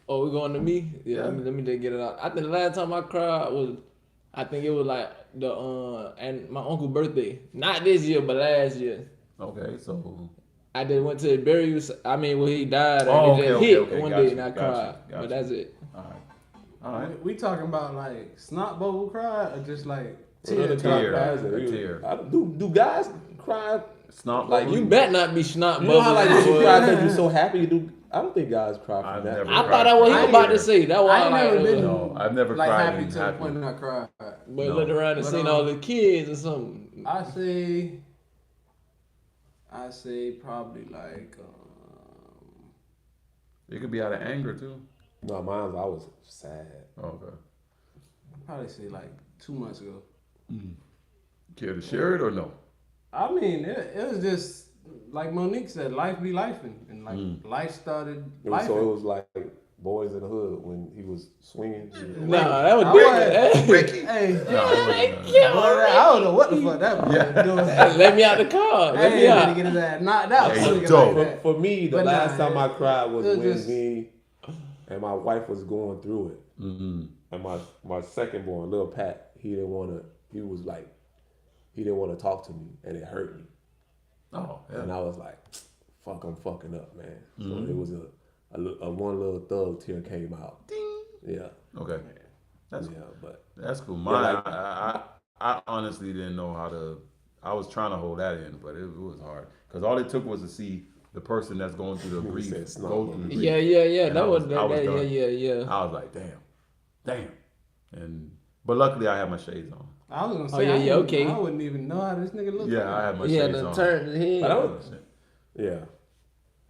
Oh, we going to me? Yeah, Yeah. let me just get it out. I think the last time I cried was, I think it was like and my uncle's birthday. Not this year, but last year. Okay, so. I just went to the burial. I mean, when he died, and Oh, it just okay, hit okay, one got day, you, and I got cried. you, got But you. that's it. All right. All right. We talking about like snot bubble cry or just like Another tear tear. cry? A tear. Do guys cry? It's not Like, You bet not be snot You know how like bubbles, you boy. cry because you're so happy you do. I don't think guys cry from I've that. never I thought that what he I was about to ain't- say. That was I ain't like, never been No, I've never like cried. happy in to the point that I cried. but No. looked around and But, seen all the kids or something. I say probably like It could be out of anger too. No, mine I was sad. Okay. probably say like 2 months ago. Care to share it or no? I mean, it was just like Monique said, life be lifing, and like life started So it lifing. was like Boys in the Hood when he was swinging. Nah, that was I different. Ricky. Hey, No, boy, I don't know what the fuck that was doing. Let me out the car. Let Hey, me gonna out. get his ass knocked out. Hey, so he dope. like that. For me, the But last nah, time I cried was it when just- me and my wife was going through it. Mm-hmm. And my second born, little Pat, he didn't want to talk to me, and it hurt me. Oh, And yeah. I was like, fuck, I'm fucking up, man. So Mhm. it was a one little thug tear came out. Ding. Yeah. Okay. That's Yeah, but That's cool. Mine, like- I honestly didn't know how to. I was trying to hold that in, but it was hard because all it took was to see the person that's going through the He grief said snot go bubbles. through the grief. Yeah. And That I was was that. done. Yeah. I was like, damn, but luckily I had my shades on. I was gonna Oh, say, yeah, okay. I wouldn't even know how this nigga looked. Yeah, I had my Yeah, shades the on. turn the head. But I don't- yeah.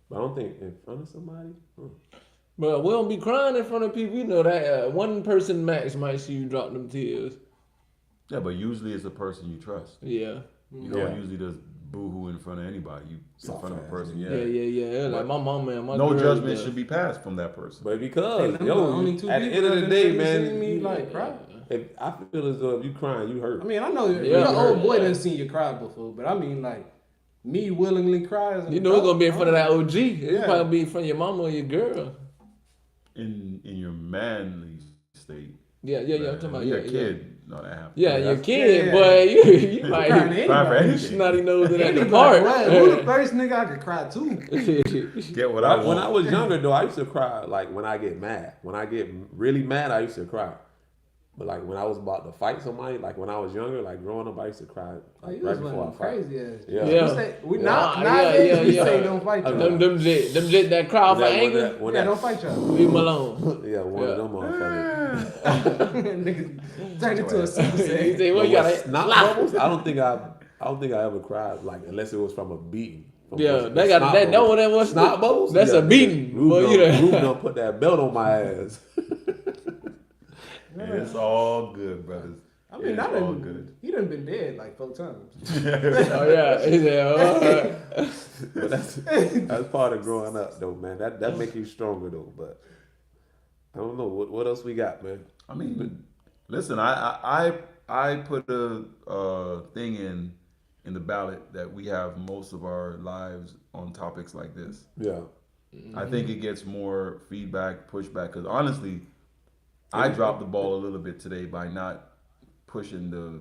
But I don't think in front of somebody. But we don't be crying in front of people. You know that one person max might see you drop them tears. Yeah, but usually it's a person you trust. Yeah. You don't Yeah. usually just boo-hoo in front of anybody. You in Soft front of a ass, person. Yeah. Yeah. Like my mama and my No girl, judgment yeah. should be passed from that person. But Hey, because them yo, the only two at the people end of that the day, seen man, me like cry. if I feel as though if you crying, you hurt. I mean, I know Yeah, your old yeah. boy done seen you cry before, but I mean, like, me willingly cry as an You know it's adult, gonna be in front of that OG. It's Yeah. probably be in front of your mama or your girl. In your manly state. Yeah. I'm talking about you're yeah, a kid. No, that happens. Yeah, your that's- kid, yeah. but you Crying to might Cry for anybody. anything. snotty nose in at the Anybody, park. right? Who the first nigga I could cry to? Get what I want. When I was younger, though, I used to cry like when I get mad. When I get really mad, I used to cry. But like when I was about to fight somebody, like when I was younger, like growing up, I used to cry Oh, like, you right was before I one fight. crazy ass. Yeah. Yeah. We say, we Nah, not, yeah, nowadays we yeah. say don't fight y'all. Them jet that cry for When anger. that- when Yeah, that- don't fight y'all. Leave him alone. Yeah, one Yeah. of them motherfuckers. Niggas turn into a super He saiyan. say, well, But you gotta with snot bubbles, I don't think I ever cried like unless it was from a beating. From Yeah, the they got snot that. Know bubbles. what that was? Snot bubbles? That's Yeah, a beating. Rube Boy, done- you know. Rube done put that belt on my ass. And it's all good, brothers. I mean, it's I all done, good. he done been dead like 4 times. Oh yeah, he said, But that's part of growing up, though, man. That make you stronger, though. But I don't know what else we got, man. I mean, listen, I put a thing in the ballot that we have most of our lives on topics like this. Yeah, I think it gets more feedback, pushback. Because honestly, I dropped the ball a little bit today by not pushing the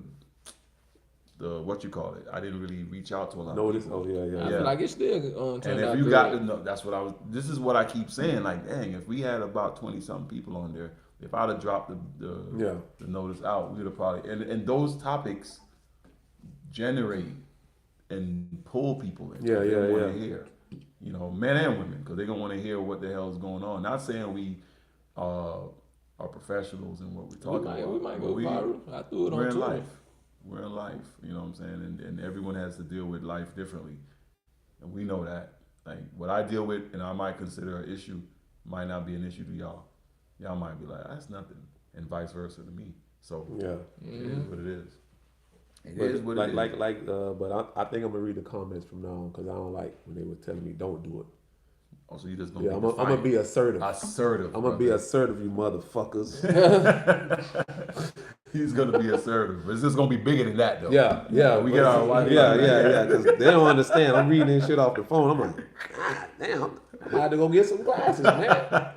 what you call it. I didn't really reach out to a lot of notice. people. Oh yeah, I yeah. Yeah. feel like it's still turned And out if you good. got to know, that's what I was. This is what I keep saying. Like, dang, if we had about 20-something people on there, if I'd have dropped Yeah. the notice out, we would have probably. And those topics generate and pull people in. Yeah, they yeah, want to yeah. hear. You know, men and women, because they're gonna want to hear what the hell is going on. Not saying we are professionals in what we're talking about. We might but go viral. I threw it we're on in Twitter. life. We're in life. You know what I'm saying? And everyone has to deal with life differently. And we know that. Like, what I deal with and I might consider an issue might not be an issue to y'all. Y'all might be like, that's nothing. And vice versa to me. So Yeah. it is what it is. It But is what like, it is. but I think I'm gonna read the comments from now on because I don't like when they were telling me don't do it. Oh, so you just gonna Yeah, be I'm gonna be assertive. assertive. I'm gonna be brother. assertive, you motherfuckers. He's gonna be assertive. It's just gonna be bigger than that though. Yeah. We get our wife. Yeah. Because they don't understand. I'm reading this shit off the phone. I'm like, God damn, I had to go get some glasses, man.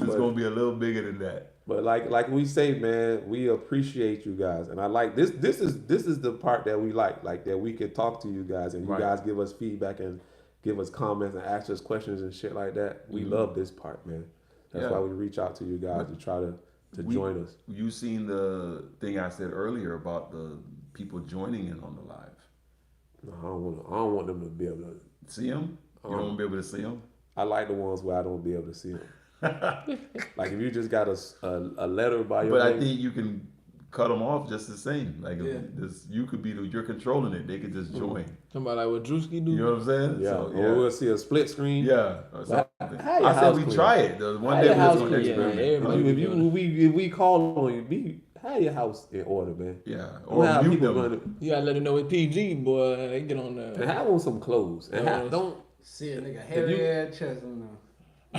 It's gonna be a little bigger than that. But like we say, man, we appreciate you guys, and I like this. This is the part that we like that we can talk to you guys, and you Right. guys give us feedback and give us comments and ask us questions and shit like that. We love this part, man. That's Yeah. why we reach out to you guys to try to join us. You seen the thing I said earlier about the people joining in on the live? No, I don't want them to be able to. See them? You don't be able to see them? I like the ones where I don't be able to see them. Like if you just got a letter by your But I name. think you can cut them off just the same. Like if Yeah. this, you could be you're controlling it. They could just join. Somebody like what Drewski do. You know what I'm saying? Yeah, So, or we'll see a split screen. yeah. Or something. how your I said house we clean? try it. The one How day your we house just gonna clean? Yeah, experiment. everybody- If we call on you, have your house in order, man. Yeah. Don't Or have mute people them. running. You gotta let them know it's PG, boy. They get on And there. have on some clothes. And Yeah. don't. See a nigga hairy ass chest on there.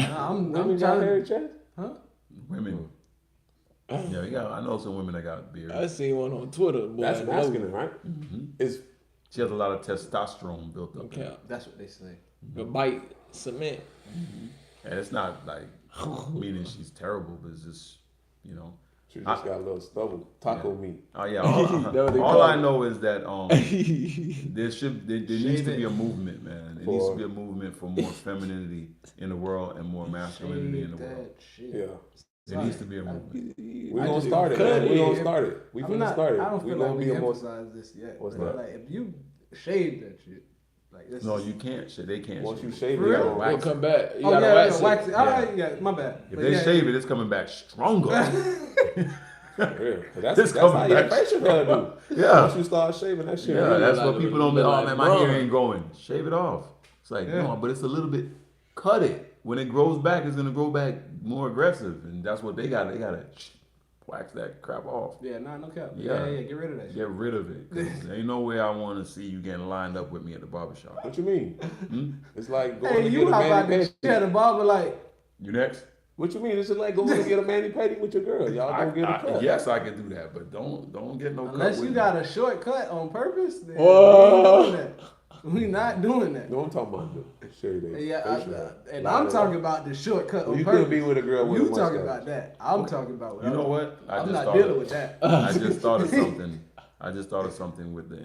Nah, I'm Women trying got hairy to. chest. Huh? Women. Yeah, you got. I know some women that got beards. I seen one on Twitter. Boy, That's masculine, right? It's She has a lot of testosterone built up. Okay. That's what they say. The bite cement. And it's not like meaning she's terrible, but it's just, you know. she just got a little stubble. Taco meat. Oh yeah. That what they All call I it. know is that there needs to be a movement, man. There needs to be a movement for more femininity in the world and more masculinity in the world. That shit. Yeah. There needs to be a movement. We're gonna start it, man. We're gonna start it. We I'm finna not, start it. I don't We're feel gonna like be we a more. emphasize this yet. What's but that? like if you shave that shit, like this No, is- you can't. They can't. Once you shave shave For it, real? you It'll wax come back. You Oh gotta yeah, wax yeah, it. wax it. All Yeah. right, yeah, my bad. If But they yeah, shave it, it's coming back stronger. real. That's It's how coming your back. facial gotta do. Yeah. Once you start shaving that shit. Yeah, really that's like what a- people don't be. like Oh man, my Braun. hair ain't growing. Shave it off. It's like Yeah. no, but it's a little bit. Cut it. When it grows back, it's gonna grow back more aggressive, and that's what they got. They gotta wax that crap off. Yeah, no cap. Yeah. Yeah, get rid of that shit. Get rid of it. 'Cause there ain't no way I want to see you getting lined up with me at the barbershop. What you mean? Hmm? It's like going Hey, to you get a hop out mani the pedi. chair, the barber like, You next? What you mean? It's just like going to get a mani pedi with your girl. Y'all don't get a cut. Yes, I can do that, but don't get no cut. unless with you me. got a shortcut on purpose, then Whoa. we ain't doing that. We not doing that. No, I'm talking about the shave day. Yeah, facial hair. and Not I'm the- talking about the shortcut Well, on you purpose. could be with a girl with a You talking mustache. about that? I'm talking about. You know what? I'm not dealing with that. I just thought of something. I just thought of something with the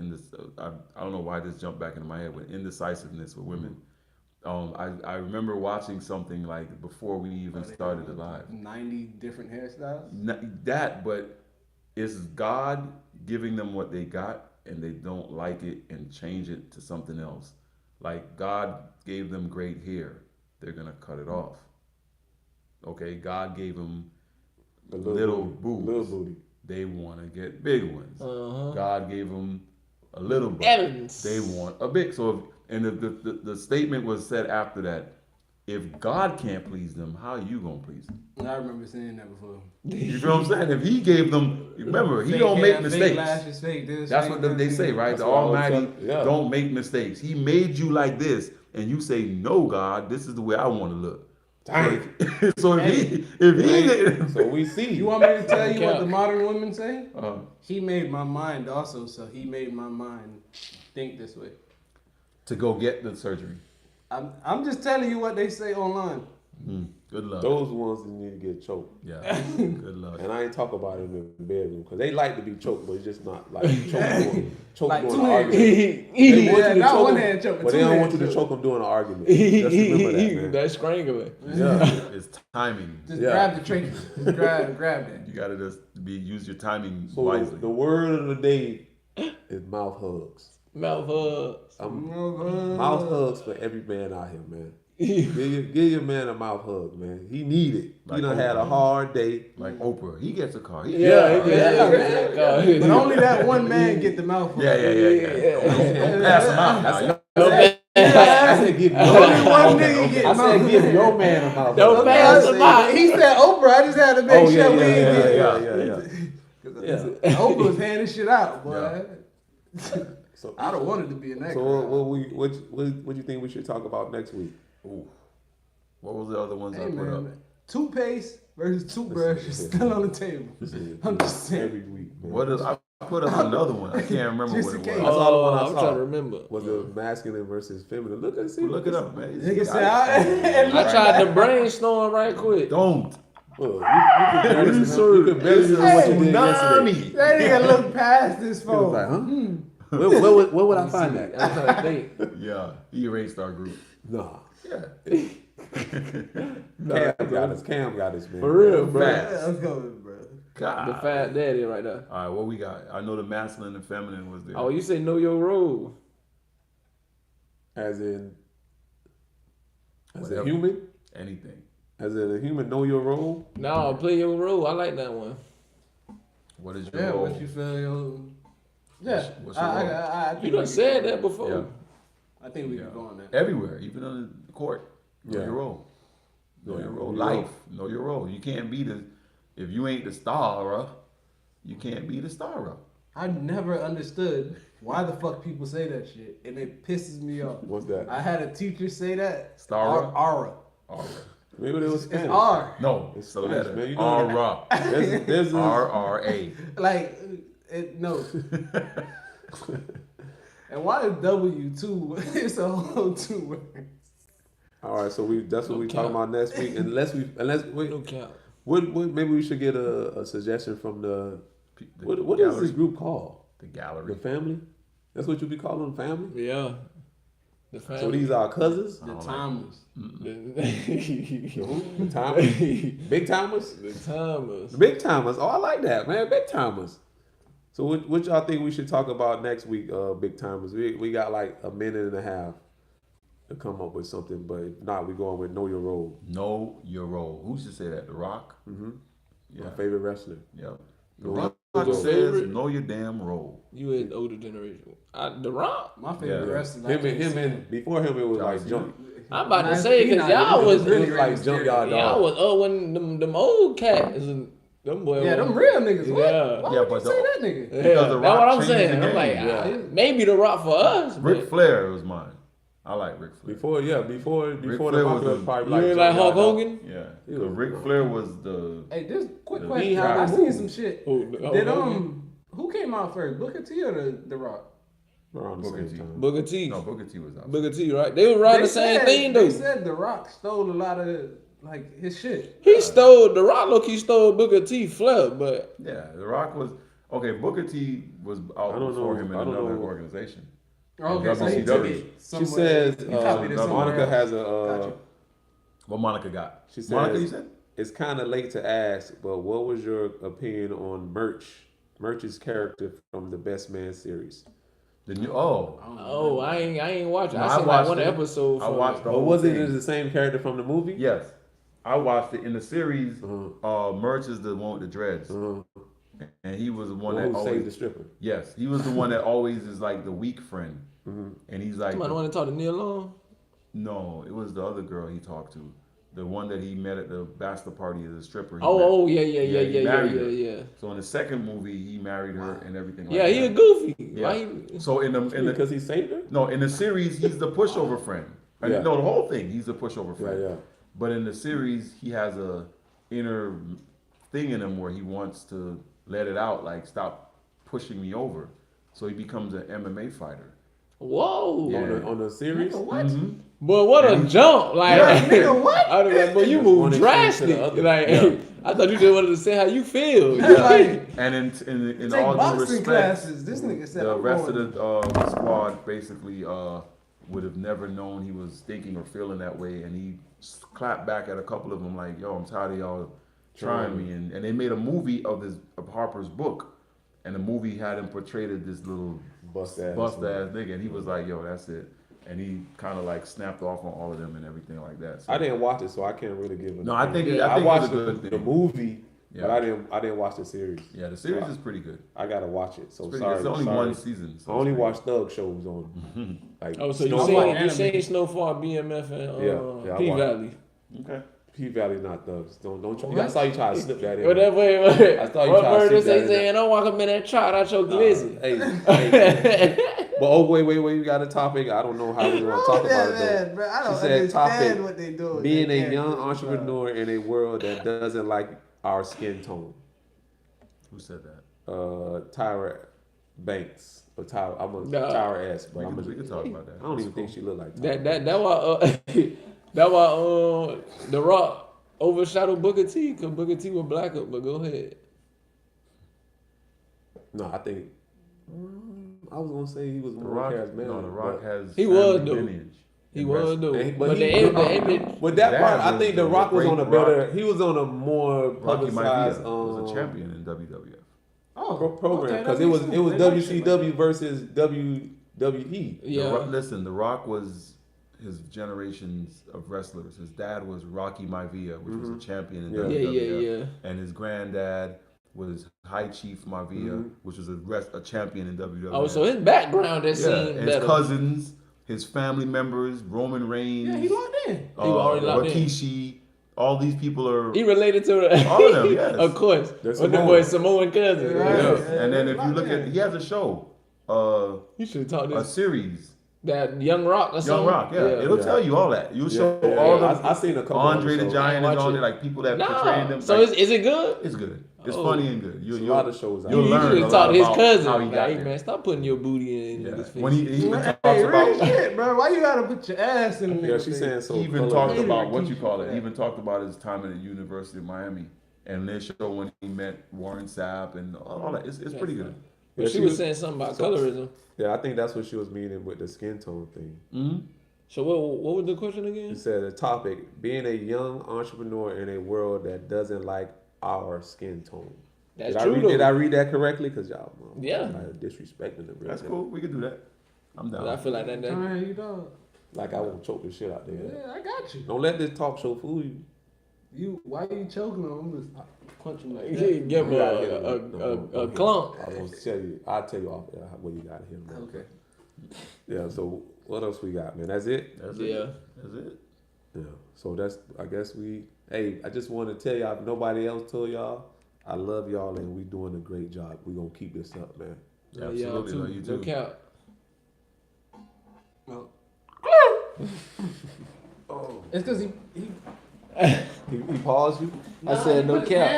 I don't know why this jumped back into my head with indecisiveness with women. I remember watching something like before we even started the live. 90 different hairstyles. But it's God giving them what they got and they don't like it and change it to something else. Like God gave them great hair, they're gonna cut it off. Okay, God gave them The little booty. boobs. Little booty. They want to get big ones. Uh-huh. God gave them a little butt. Evans. They want a big. So, the statement was said after that. If God can't please them, how are you gonna please them? I remember saying that before. You feel what I'm saying? If He gave them, remember, He Fake don't hair, make mistakes. Fake lashes, fake this. That's fake what they that. say, right? That's The what I was Almighty telling- yeah. don't make mistakes. He made you like this, and you say, "No, God, this is the way I want to look." Dang. So if he So we see. You want me to tell you what Cap. the modern women say? uh, He made my mind also, so he made my mind think this way. to go get the surgery, I'm just telling you what they say online. good luck. Those ones that need to get choked. Yeah, good luck. And I ain't talk about it in the bedroom because they like to be choked, but it's just not like choke Like during two an hands. argument. They Yeah, want you to not choke one them, hand choke, but but they two don't hand want you to choke. choke them during an argument. Just remember that, man. That's strangling. Yeah. It's timing. Just Yeah. grab the trachea. Just grab that. You gotta just use your timing So wisely. the word of the day is mouth hugs. Mouth hugs. Mouth hugs for every man out here, man. Give your man a mouth hug, man. He need it. Like He done had a Oprah. hard day. Like Oprah, he gets a car. He Yeah, Yeah, but only that one man get the mouth. yeah. Don't pass him out. now. I said give your Only man. one nigga get I mouth. said give your man a mouth Don't hug. pass him out. He said Oprah. I just had to make Oh sure yeah, we yeah, ain't get. yeah. Oprah was handing shit out, boy. Yeah. So, I don't want it to be in that. so crowd. what you think we should talk about next week? Ooh. What was the other ones Hey I put up? man, toothpaste versus toothbrush is still on the table. I'm just saying. Every week, man. What is? I put up another one. I can't remember Just what in it case. was. That's all the one I I'm saw. trying to remember. Was it masculine versus feminine? Look and see. Look it up, man. Nigga said, and I tried to brainstorm right quick. Don't. Look, you can barely remember, you can barely remember what you did yesterday. Tsunami. that nigga look past this He was phone. like, huh? Where would I find that? I'm trying to think. Yeah, he erased our group. Nah. Yeah. Cam got us, man. For real, bro. Yeah, let's go, bro. God. The fat daddy right there. All right, what we got? I know the masculine and feminine was there. Oh, you say know your role. As in, as Whatever. a human, Anything. as a human, know your role. No, play your role. I like that one. What is your Yeah, role? what you feel? Yo? Yeah, What's your role? I think You we done can said go that on before. Yeah. I think we Yeah. can go on that. Everywhere, even on the court. Know Yeah. your role. Know Yeah, your role. know your Life. Know your role. You can't be if you ain't the star, you can't be the star. I never understood why the fuck people say that shit, and it pisses me off. What's that? I had a teacher say that. Stara? Aura. All right. Maybe it was It's Spanish. R. No, It's so Spanish, letter man. You know R that. Ra. There's this, RRA. Like, no. And why is W2? It's a whole 2 words. all right, so that's what we cap. talking about next week. Unless we No cap. what maybe we should get a suggestion from the what is this group called? The The gallery. family? That's what you be calling them, family? Yeah. The So family. these are cousins? The timers. The timers? Big timers? The timers. The big timers. Oh, I like that, man. Big timers. So what y'all think we should talk about next week, big timers? We got like a minute and a half to come up with something, but if not, we going with Know Your Role. Know your role. Who should say that? The Rock? Mm-hmm. Yeah. My favorite wrestler. Yep. The Know Rock your says, favorite? know your damn role. You in the older generation. The Rock. My favorite Yeah. wrestler. Him and before him it was John like Cena. jump. I'm about to Nah, say he because not- y'all he was really like junkyard y'all dog. was when them old cats and them boys. Yeah, them real niggas. What? Yeah. Why Yeah, would but you say that nigga? Yeah, Because The that's Rock what I'm changed saying. the I'm like, game. Yeah. maybe the Rock for us. Ric but Flair was mine. I like Ric Flair. Before Ric the Flair Rock was was the- probably you ain't like Hulk junkyard dog. Hogan? Yeah. He So was- Ric Flair was the. Hey, this quick The- question. He had I a seen move. some shit. Oh, Did Hogan? who came out first, Booker T or the Rock? Around the Booker same T. time. Booker T. No, Booker T was out. Booker T, right? They were riding the same thing They though. said the Rock stole a lot of like his shit. He stole the Rock. Look, he stole Booker T. Flair, but Yeah, The Rock was okay. Booker T was out I don't before know. him in I don't another know. organization. Okay, so he WCW. took it She somewhere. says He copied it somewhere Monica else. has a. Gotcha. What Monica got? She Monica, says- you said? It's kind of late to ask, but what was your opinion on Murch's character from the Best Man series? The new. I ain't watching. No, I I seen like watched one it. episode. I from watched it. the But whole was thing. it the same character from the movie? Yes, I watched it in the series. Uh-huh. Merch is the one with the dreads, Uh-huh. and he was the one One that who saved the always. stripper. Yes, he was the one that always is like the weak friend, Mm-hmm. and he's like. Somebody want to talk to Neil Long? No, it was the other girl he talked to, the one that he met at the bachelor party as a stripper. he met. Oh, yeah, he married her. yeah. So in the second movie, he married her and everything. Yeah, like he a that. goofy. Yeah. Why he, So in the Because he saved her? no, in the series, he's the pushover friend. I mean, Yeah. no, the whole thing, he's the pushover friend. Yeah, yeah. But in the series, he has a inner thing in him where he wants to let it out, like stop pushing me over. So he becomes an MMA fighter. whoa. Yeah. On the series? Nigga, what? Mhm. Boy, what a jump. Like, Yeah, nigga, what? I was like, boy, you One move extreme to drastic. the other. Like, Yeah. I thought you just wanted to say how you feel. Like, And in take all due boxing respect, classes. This nigga said the I'm rest going. of the squad basically would have never known he was thinking or feeling that way, and he clapped back at a couple of them like, "Yo, I'm tired of y'all trying me." And they made a movie of Harper's book, and the movie had him portrayed as this little Bust ass. nigga, and he was like, "Yo, that's it." And he kind of like snapped off on all of them and everything like that. So, I didn't watch it, so I can't really give it. No, I think I it was watched a good the thing. movie, but Yeah. I didn't watch the series. Yeah, the series is pretty good. I gotta watch it. So It's, pretty sorry. good. It's only sorry. one season. So I only it's watch thug shows on. Like Oh, so you Snowfall. seen, Anime. Snowfall, BMF, and Yeah, I P watched. Valley. pretty okay. P Valley not thugs. Don't try. What? I saw you try to slip that in. Whatever. I thought you What tried to word stick is they that in saying? Don't walk up in that trot out your glizzy. Hey. But oh wait, we got a topic. I don't know how we're gonna talk about it though. Bro, I don't She said understand topic, what they doing. Being They a can't young do it, bro. entrepreneur in a world that doesn't like our skin tone. Who said that? Tyra Banks or Tyra. I'm a Nah. Tyra S, but We can talk about that. I don't even think she look like Tyra. That why that why The Rock overshadowed Booker T because Booker T was blacker. But go ahead. No, I think. I was gonna say he was The more Rock, charismatic. no, The Rock but- has He was, family though. lineage. He in was wrestling. though. And- But but the he- image. But that Dad part, I was think The the Rock was great on a Rock. better. He was on a more Rocky publicized Maivia was a champion in WWF. Oh, program okay, because that it was makes it was sense. They like shit like WCW versus WWE. Yeah. Listen, The Rock was his generations of wrestlers. His dad was Rocky Maivia, which was a champion in Yeah. WWF. Yeah. And his granddad was High Chief Maivia, which was a champion in WWF. Oh, so his background that yeah, seemed and his better. cousins, his family members, Roman Reigns, Yeah, he locked in. He already locked in. Rikishi, all these people are. He related to the, All of them, yes. of course. They're With the Samoan. boy Samoan cousin. Right. Yeah. Yeah. And then if you Locked look in. at, he has a show, You should have taught a this. series That Young Rock or something. Young Rock, yeah. It'll Yeah. tell you all that. You'll Yeah, show yeah, all yeah. the I seen a couple Andre the episodes. Giant I is watch on it. it, like people that portrayed No. him. So like, is it good? it's good. It's Oh. funny and good. There's a lot of shows out you'll You learn should a talk lot to his about cousin. how he Like, got hey there. man, stop putting your booty in Yeah. his face. When he even talks Hey, real about shit, bro. Why you gotta put your ass in the Yeah, nigga's she's face? saying so. he even color- talked Hater about what keeps you call it. that. He even talked about his time at the University of Miami, and they show when he met Warren Sapp and all that. It's pretty good. But Yeah, she was saying something about colorism. Yeah, I think that's what she was meaning with the skin tone thing. Mm-hmm. So what was the question She again? said the topic: being a young entrepreneur in a world that doesn't like our skin tone. That's did true I read, though. Did I read that correctly? Cause y'all, Yeah. like, disrespecting the real. That's thing. cool. We can do that. I'm down. I feel like that. Alright, you dog. Like I won't choke the shit out there. Yeah, I got you. Don't let this talk show fool you. Why you choking on him? I'm just punching like You that. give him You gotta hit him. a clump. I was tell you. I'll tell you off where you gotta hit him. Okay. Yeah. So what else we got, man? That's it. That's Yeah. it. That's it. Yeah. So that's. I guess we. Hey, I just want to tell y'all. If nobody else told y'all, I love y'all and we doing a great job. We gonna keep this up, man. Absolutely. No, you No too. cap. Well, Oh. it's because he He paused you. I said no cap.